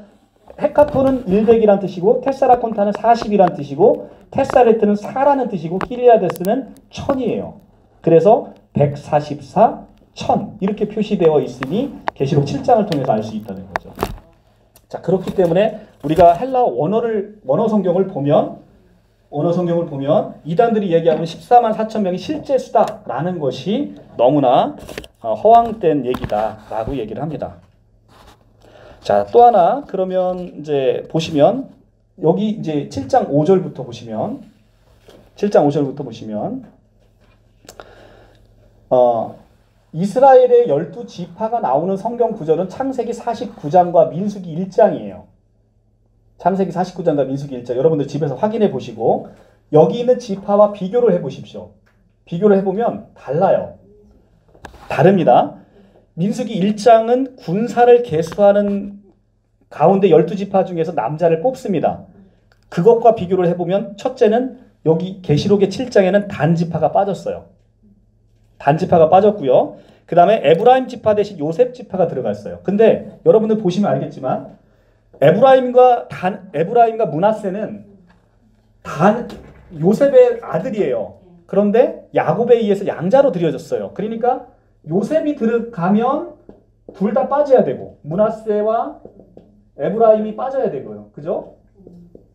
헤카톤은 100이란 뜻이고 테사라콘타는 40이란 뜻이고 테사레트는 4라는 뜻이고 킬리아데스는 1000이에요. 그래서 144, 1000 이렇게 표시되어 있으니 계시록 7장을 통해서 알 수 있다는 거죠. 자, 그렇기 때문에 우리가 헬라어 원어 성경을 보면 이단들이 얘기하는 14만 4천 명이 실제 수다라는 것이 너무나 허황된 얘기다라고 얘기를 합니다. 자, 또 하나 그러면 이제 보시면 여기 이제 7장 5절부터 보시면 이스라엘의 12지파가 나오는 성경 구절은 창세기 49장과 민수기 1장이에요. 창세기 49장과 민수기 1장 여러분들 집에서 확인해 보시고 여기 있는 지파와 비교를 해 보십시오. 비교를 해보면 달라요. 다릅니다. 민수기 1장은 군사를 계수하는 가운데 12지파 중에서 남자를 뽑습니다. 그것과 비교를 해보면 첫째는 여기 계시록의 7장에는 단지파가 빠졌어요. 단지파가 빠졌고요. 그 다음에 에브라임 지파 대신 요셉 지파가 들어갔어요. 근데 여러분들 보시면 알겠지만 에브라임과 므낫세는 요셉의 아들이에요. 그런데 야곱에 의해서 양자로 드려졌어요. 그러니까 요셉이 들어가면 둘 다 빠져야 되고 므낫세와 에브라임이 빠져야 되고요. 그죠?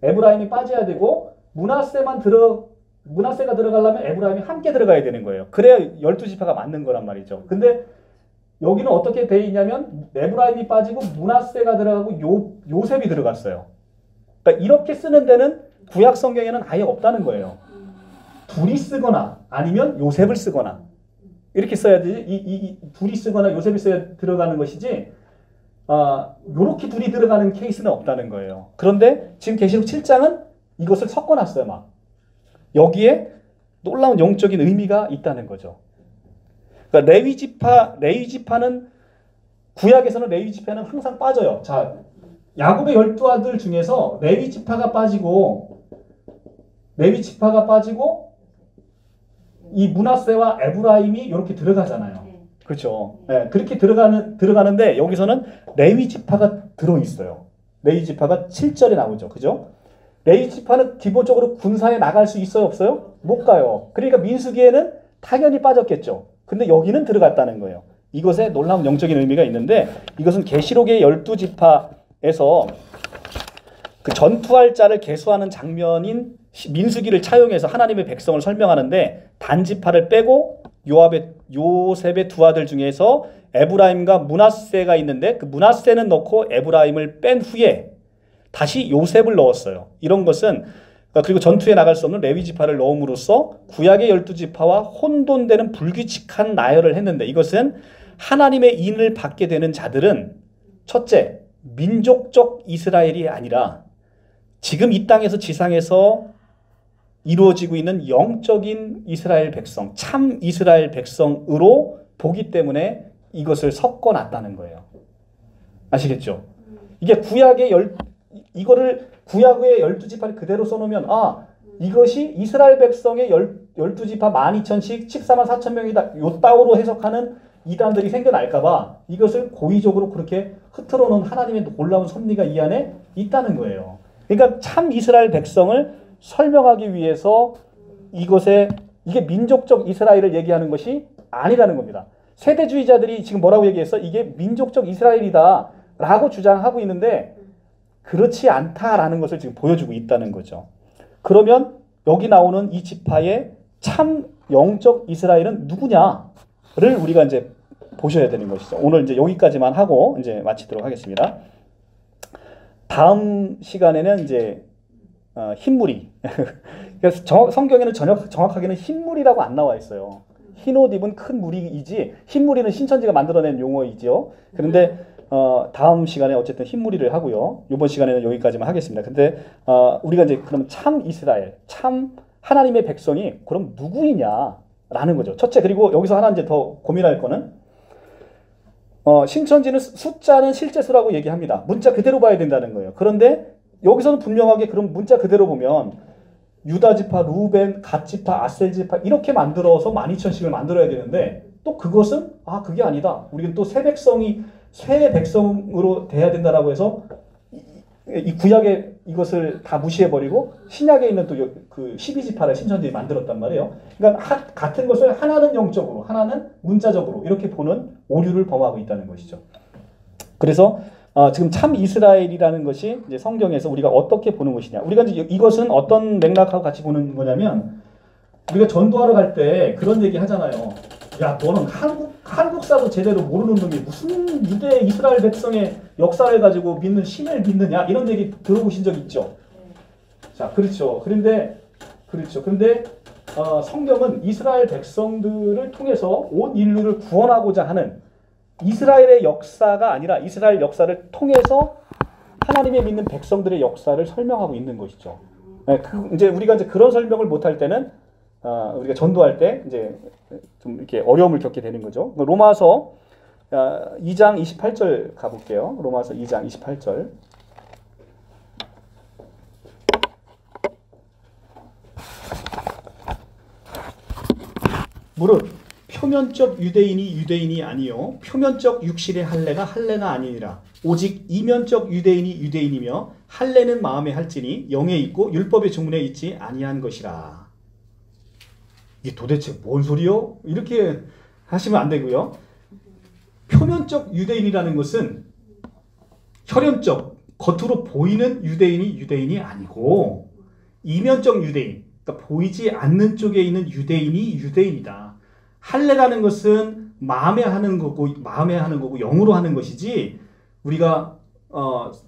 에브라임이 빠져야 되고 므낫세가 들어가려면 에브라임이 함께 들어가야 되는 거예요. 그래야 12지파가 맞는 거란 말이죠. 근데 여기는 어떻게 돼 있냐면 에브라임이 빠지고 므낫세가 들어가고 요셉이 들어갔어요. 그러니까 이렇게 쓰는 데는 구약 성경에는 아예 없다는 거예요. 둘이 쓰거나 아니면 요셉을 쓰거나 이렇게 써야지 이 둘이 쓰거나 요셉이 써야 들어가는 것이지 요렇게 둘이 들어가는 케이스는 없다는 거예요. 그런데 지금 계시록 7장은 이것을 섞어놨어요. 막 여기에 놀라운 영적인 의미가 있다는 거죠. 그러니까 레위지파는 구약에서는 레위지파는 항상 빠져요. 자, 야곱의 12아들 중에서 레위지파가 빠지고 이 므낫세와 에브라임이 이렇게 들어가잖아요. 그렇죠. 네, 그렇게 들어가는데 여기서는 레위지파가 들어있어요. 레위지파가 7절에 나오죠. 그죠? 레위지파는 기본적으로 군사에 나갈 수 있어요? 없어요? 못 가요. 그러니까 민수기에는 당연히 빠졌겠죠. 근데 여기는 들어갔다는 거예요. 이것에 놀라운 영적인 의미가 있는데 이것은 계시록의 12지파에서 그 전투할 자를 계수하는 장면인 민수기를 차용해서 하나님의 백성을 설명하는데 단지파를 빼고 요셉의 두 아들 중에서 에브라임과 므낫세가 있는데 그 므낫세는 넣고 에브라임을 뺀 후에 다시 요셉을 넣었어요. 이런 것은 그리고 전투에 나갈 수 없는 레위지파를 넣음으로써 구약의 12지파와 혼돈되는 불규칙한 나열을 했는데 이것은 하나님의 인을 받게 되는 자들은 첫째, 민족적 이스라엘이 아니라 지금 이 땅에서 지상에서 이루어지고 있는 영적인 이스라엘 백성, 참 이스라엘 백성으로 보기 때문에 이것을 섞어놨다는 거예요. 아시겠죠? 이게 이거를 구약의 12지파를 그대로 써놓으면 이것이 이스라엘 백성의 12지파 12,000씩 14만 4천 명이다. 요 따오로 해석하는 이단들이 생겨날까봐 이것을 고의적으로 그렇게 흐트러 놓은 하나님의 놀라운 섭리가 이 안에 있다는 거예요. 그러니까 참 이스라엘 백성을 설명하기 위해서 이게 민족적 이스라엘을 얘기하는 것이 아니라는 겁니다. 세대주의자들이 지금 뭐라고 얘기했어? 이게 민족적 이스라엘이다 라고 주장하고 있는데 그렇지 않다라는 것을 지금 보여주고 있다는 거죠. 그러면 여기 나오는 이 지파의 참 영적 이스라엘은 누구냐를 우리가 이제 보셔야 되는 것이죠. 오늘 이제 여기까지만 하고 이제 마치도록 하겠습니다. 다음 시간에는 이제 흰무리. 그래서 성경에는 정확하게는 흰무리라고 안 나와 있어요. 흰옷 입은 큰 무리이지 흰무리는 신천지가 만들어낸 용어이죠. 그런데 다음 시간에 어쨌든 흰무리를 하고요. 이번 시간에는 여기까지만 하겠습니다. 근데 우리가 이제 그럼 참 이스라엘, 참 하나님의 백성이 그럼 누구이냐라는 거죠. 첫째, 그리고 여기서 하나 이제 더 고민할 거는 신천지는 숫자는 실제 수라고 얘기합니다. 문자 그대로 봐야 된다는 거예요. 그런데 여기서는 분명하게 그럼 문자 그대로 보면 유다 지파, 루벤, 갓 지파, 아셀 지파 이렇게 만들어서 12,000씩을 만들어야 되는데 또 그것은 그게 아니다. 우리는 또 새 백성으로 돼야 된다라고 해서 이 구약에 이것을 다 무시해버리고 신약에 있는 또 그 12지파를 신천지에 만들었단 말이에요. 그러니까 같은 것을 하나는 영적으로, 하나는 문자적으로 이렇게 보는 오류를 범하고 있다는 것이죠. 그래서 지금 참 이스라엘이라는 것이 이제 성경에서 우리가 어떻게 보는 것이냐. 우리가 이제 이것은 어떤 맥락하고 같이 보는 거냐면 우리가 전도하러 갈 때 그런 얘기 하잖아요. 야, 너는 한국사도 제대로 모르는 놈이 무슨 유대 이스라엘 백성의 역사를 가지고 믿는 신을 믿느냐 이런 얘기 들어보신 적 있죠? 자, 그렇죠. 그런데 성경은 이스라엘 백성들을 통해서 온 인류를 구원하고자 하는 이스라엘의 역사가 아니라 이스라엘 역사를 통해서 하나님의 믿는 백성들의 역사를 설명하고 있는 것이죠. 이제 우리가 이제 그런 설명을 못할 때는 우리가 전도할 때 이제 좀 이렇게 어려움을 겪게 되는 거죠. 로마서 2장 28절 가볼게요. 로마서 2장 28절. 무릇 표면적 유대인이 아니요 표면적 육신의 할례가 아니니라. 오직 이면적 유대인이 유대인이며 할례는 마음에 할지니 영에 있고 율법의 주문에 있지 아니한 것이라. 이게 도대체 뭔 소리요? 이렇게 하시면 안 되고요. 표면적 유대인이라는 것은 혈연적, 겉으로 보이는 유대인이 아니고 이면적 유대인, 그러니까 보이지 않는 쪽에 있는 유대인이 유대인이다. 할례라는 것은 마음에 하는 거고 영으로 하는 것이지 우리가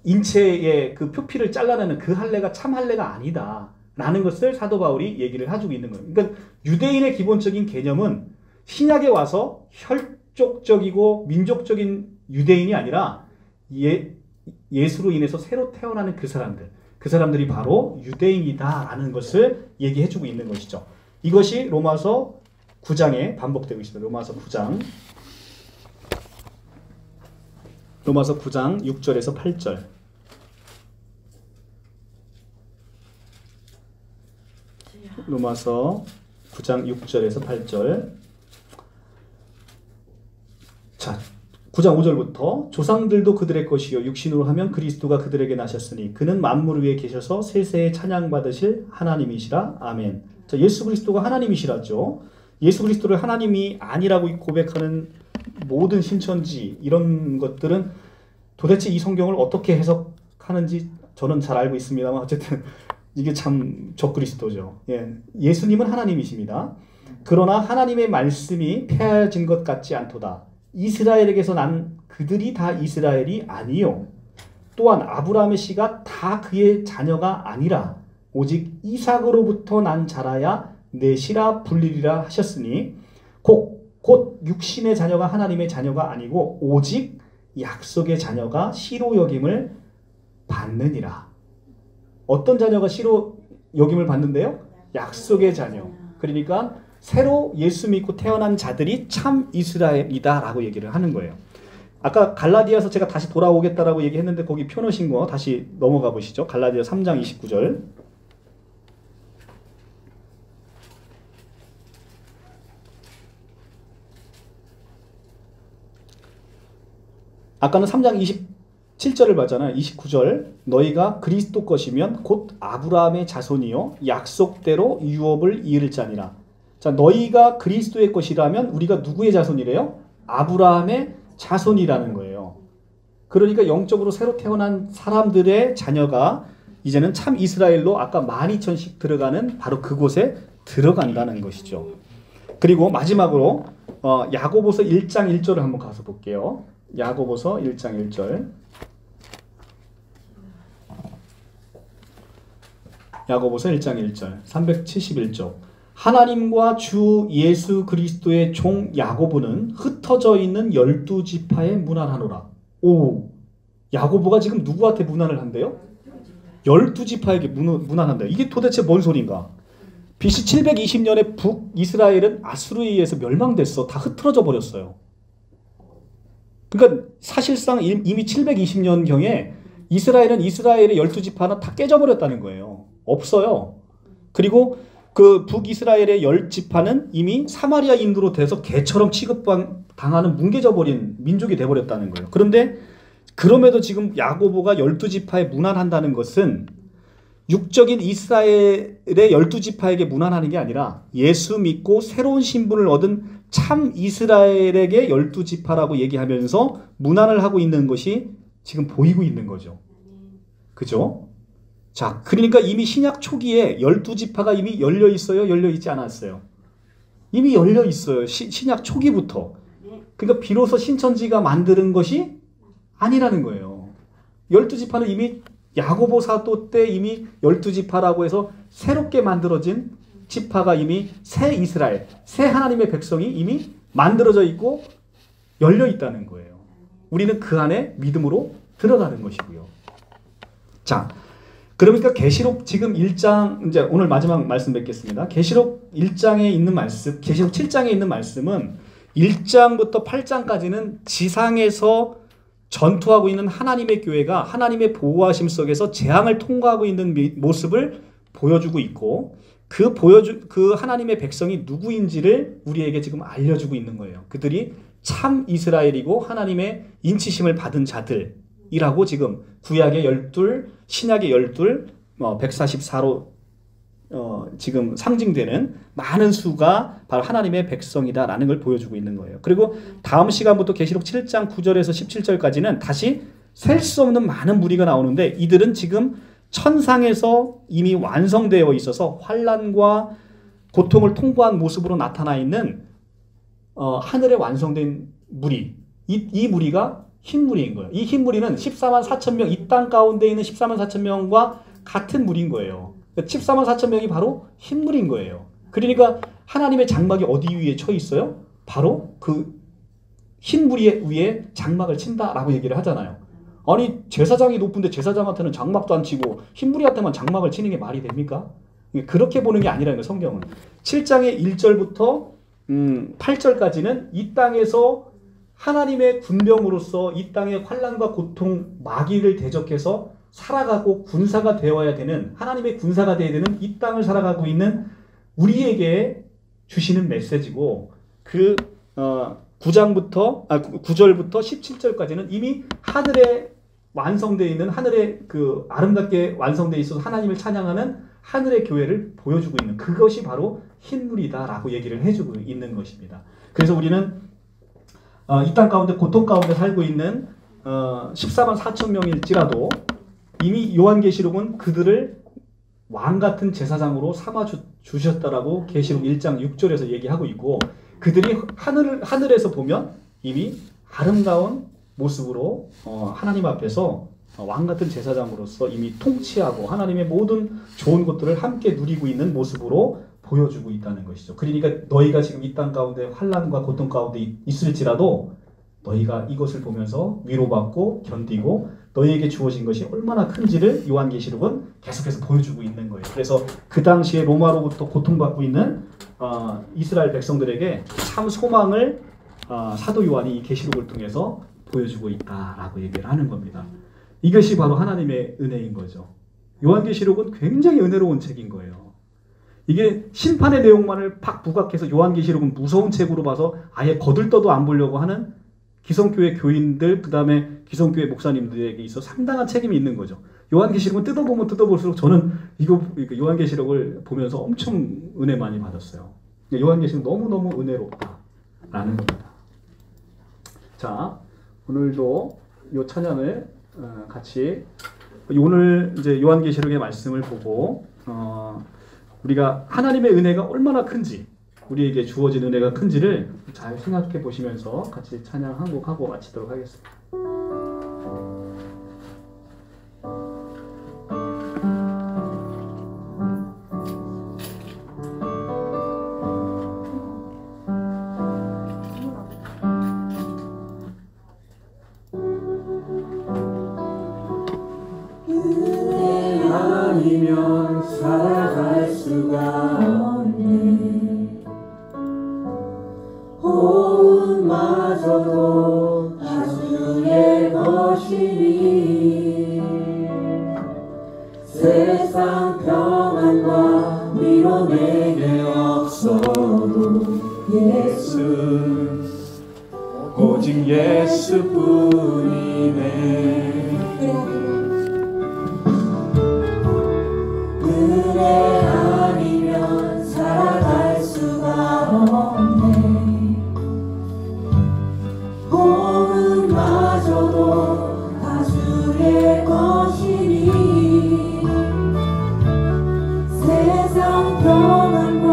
인체의 그 표피를 잘라내는 그 할례가 참 할례가 아니다. 라는 것을 사도 바울이 얘기를 해주고 있는 거예요. 그러니까 유대인의 기본적인 개념은 신약에 와서 혈족적이고 민족적인 유대인이 아니라 예수로 인해서 새로 태어나는 그 사람들이 바로 유대인이다라는 것을 얘기해주고 있는 것이죠. 이것이 로마서 9장에 반복되고 있습니다. 로마서 9장 6절에서 8절. 로마서 9장 6절에서 8절. 자, 9장 5절부터 조상들도 그들의 것이요 육신으로 하면 그리스도가 그들에게 나셨으니 그는 만물 위에 계셔서 세세에 찬양받으실 하나님이시라. 아멘. 자, 예수 그리스도가 하나님이시라죠. 예수 그리스도를 하나님이 아니라고 고백하는 모든 신천지 이런 것들은 도대체 이 성경을 어떻게 해석하는지 저는 잘 알고 있습니다만 어쨌든 이게 참 적그리스도죠. 예수님은 하나님이십니다. 그러나 하나님의 말씀이 폐하여진 것 같지 않도다. 이스라엘에게서 난 그들이 다 이스라엘이 아니요. 또한 아브라함의 씨가 다 그의 자녀가 아니라 오직 이삭으로부터 난 자라야 내 씨라 불리리라 하셨으니 곧 육신의 자녀가 하나님의 자녀가 아니고 오직 약속의 자녀가 씨로 여김을 받느니라. 어떤 자녀가 씨로 여김을 받는데요? 약속의 자녀. 그러니까 새로 예수 믿고 태어난 자들이 참 이스라엘이다 라고 얘기를 하는 거예요. 아까 갈라디아서 제가 다시 돌아오겠다라고 얘기했는데 거기 펴놓으신 거 다시 넘어가 보시죠. 갈라디아 3장 29절. 아까는 3장 27절을 봤잖아요. 29절. 너희가 그리스도 것이면 곧 아브라함의 자손이요 약속대로 유업을 이을 자니라. 자, 너희가 그리스도의 것이라면 우리가 누구의 자손이래요? 아브라함의 자손이라는 거예요. 그러니까 영적으로 새로 태어난 사람들의 자녀가 이제는 참 이스라엘로 아까 12,000씩 들어가는 바로 그곳에 들어간다는 것이죠. 그리고 마지막으로 야고보서 1장 1절을 한번 가서 볼게요. 야고보서 1장 1절. 야고보서 1장 1절. 371쪽. 하나님과 주 예수 그리스도의 종 야고보는 흩어져 있는 12지파에 문안하노라. 오, 야고보가 지금 누구한테 문안을 한대요? 12지파에게 문안한대요. 이게 도대체 뭔 소린가? BC 720년에 북이스라엘은 아수르에 의해서 멸망됐어. 다 흩어져 버렸어요. 그러니까 사실상 이미 720년경에 이스라엘은 이스라엘의 12지파는 다 깨져버렸다는 거예요. 없어요. 그리고 그 북이스라엘의 10지파는 이미 사마리아 인도로 돼서 개처럼 취급당하는 뭉개져 버린 민족이 돼버렸다는 거예요. 그런데 그럼에도 지금 야고보가 12지파에 문안한다는 것은 육적인 이스라엘의 12지파에게 문안하는 게 아니라 예수 믿고 새로운 신분을 얻은 참 이스라엘에게 12지파라고 얘기하면서 문안을 하고 있는 것이 지금 보이고 있는 거죠. 그죠? 자, 그러니까 이미 신약 초기에 12지파가 이미 열려 있어요? 열려 있지 않았어요? 이미 열려 있어요. 신약 초기부터. 그러니까 비로소 신천지가 만드는 것이 아니라는 거예요. 12지파는 이미 야고보 사도 때 이미 12지파라고 해서 새롭게 만들어진 지파가 이미 새 이스라엘, 새 하나님의 백성이 이미 만들어져 있고 열려 있다는 거예요. 우리는 그 안에 믿음으로 들어가는 것이고요. 자, 그러니까 계시록 지금 1장, 이제 오늘 마지막 말씀 뵙겠습니다. 계시록 1장에 있는 말씀, 계시록 7장에 있는 말씀은 1장부터 8장까지는 지상에서 전투하고 있는 하나님의 교회가 하나님의 보호하심 속에서 재앙을 통과하고 있는 모습을 보여주고 있고 그 하나님의 백성이 누구인지를 우리에게 지금 알려주고 있는 거예요. 그들이 참 이스라엘이고 하나님의 인치심을 받은 자들이라고 지금 구약의 12, 신약의 12, 144로 지금 상징되는 많은 수가 바로 하나님의 백성이다라는 걸 보여주고 있는 거예요. 그리고 다음 시간부터 계시록 7장 9절에서 17절까지는 다시 셀 수 없는 많은 무리가 나오는데 이들은 지금 천상에서 이미 완성되어 있어서 환난과 고통을 통과한 모습으로 나타나 있는 하늘에 완성된 무리, 이 무리가 흰 무리인 거예요. 이 흰 무리는 14만 4천 명, 이 땅 가운데 있는 14만 4천 명과 같은 무리인 거예요. 14만 4천 명이 바로 흰 무리인 거예요. 그러니까 하나님의 장막이 어디 위에 쳐 있어요? 바로 그 흰 무리 위에 장막을 친다라고 얘기를 하잖아요. 아니 제사장이 높은데 제사장한테는 장막도 안 치고 흰 무리한테만 장막을 치는 게 말이 됩니까? 그렇게 보는 게 아니라는 거예요. 성경은. 7장의 1절부터 8절까지는 이 땅에서 하나님의 군병으로서 이 땅의 환난과 고통, 마귀를 대적해서 살아가고 군사가 되어야 되는 하나님의 군사가 되어야 되는 이 땅을 살아가고 있는 우리에게 주시는 메시지고 그 9절부터 17절까지는 이미 하늘에 완성되어 있는 하늘에 그 아름답게 완성되어 있어서 하나님을 찬양하는 하늘의 교회를 보여주고 있는 그것이 바로 흰물이다라고 얘기를 해주고 있는 것입니다. 그래서 우리는 이 땅 가운데 고통 가운데 살고 있는 14만 4천 명일지라도 이미 요한계시록은 그들을 왕같은 제사장으로 삼아 주셨다라고 계시록 1장 6절에서 얘기하고 있고 그들이 하늘에서 보면 이미 아름다운 모습으로 하나님 앞에서 왕같은 제사장으로서 이미 통치하고 하나님의 모든 좋은 것들을 함께 누리고 있는 모습으로 보여주고 있다는 것이죠. 그러니까 너희가 지금 이 땅 가운데 환난과 고통 가운데 있을지라도 너희가 이것을 보면서 위로받고 견디고 너희에게 주어진 것이 얼마나 큰지를 요한계시록은 계속해서 보여주고 있는 거예요. 그래서 그 당시에 로마로부터 고통받고 있는 이스라엘 백성들에게 참 소망을 사도 요한이 이 계시록을 통해서 보여주고 있다라고 얘기를 하는 겁니다. 이것이 바로 하나님의 은혜인 거죠. 요한계시록은 굉장히 은혜로운 책인 거예요. 이게 심판의 내용만을 팍 부각해서 요한계시록은 무서운 책으로 봐서 아예 거들떠도 안 보려고 하는 기성교회 교인들 그 다음에 기성교회 목사님들에게 있어 상당한 책임이 있는 거죠. 요한계시록은 뜯어보면 뜯어볼수록 저는 이거 요한계시록을 보면서 엄청 은혜 많이 받았어요. 요한계시록 너무너무 은혜롭다라는 겁니다. 자, 오늘도 이 찬양을 같이 오늘 이제 요한계시록의 말씀을 보고 우리가 하나님의 은혜가 얼마나 큰지 우리에게 주어진 은혜가 큰지를 잘 생각해 보시면서 같이 찬양 한 곡 하고 마치도록 하겠습니다. 아니면 살아갈 수가 없네. 호흡마저도 할 수 내게 없어도 예수 오직 예수뿐이네. 은혜 아니면 살아갈 수가 없네. 호흡마저도 다 주의 것이니 세상 평안과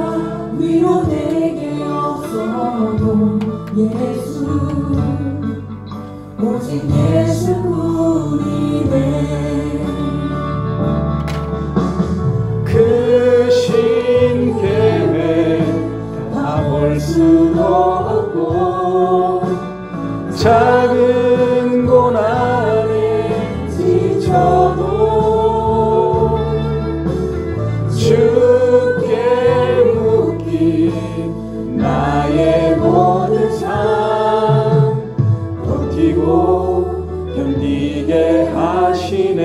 위로 내게 없어도 예수 오직 예수뿐이네. 그 신계획 다 볼 수도 없고 작은 고난에 지쳐도 주께 묶인 나의 모든 삶 버티고 견디게 하시네.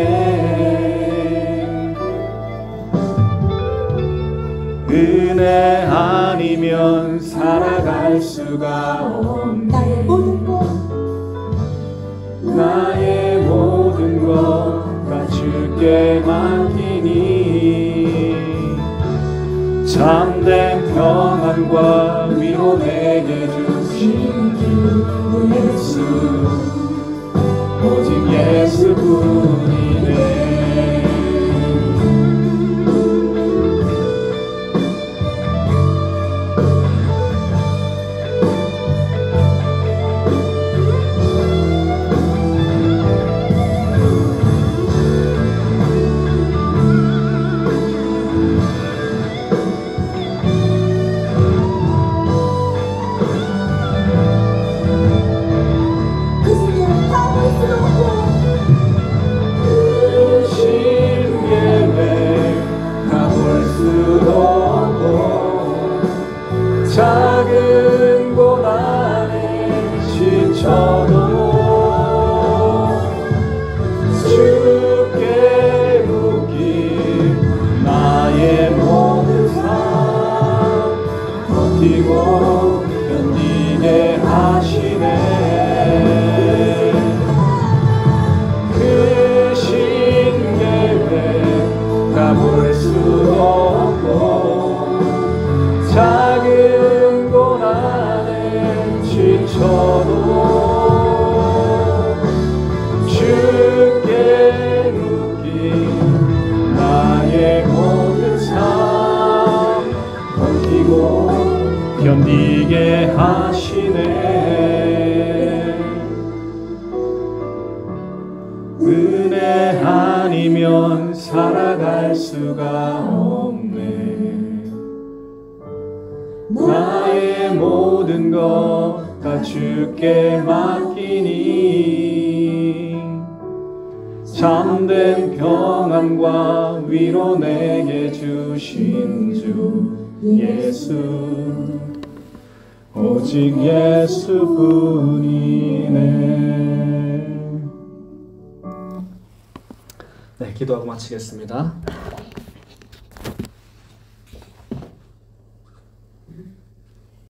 은혜 아니면 살아갈 수가 없네. 나의 모든 것 다 주께 맡기니 참된 평안과 위로 내게 주신 주 예수 오직 예수뿐이네. 작은 고난에 지쳐도 주께 묶인 나의 모든 삶 버티고 견디게 하시네. 그 신계획 다 볼 수도 없고 작은 고난에 지쳐도 주께 묶인 나의 모든 삶 버티고 견디게 하시네. 은혜 아니면 살아갈 수가 없네. 나의 모든 것 다 주께 맡기니 참된 평안과 위로 내게 주신 주 예수 오직 예수뿐이네. 네, 기도하고 마치겠습니다.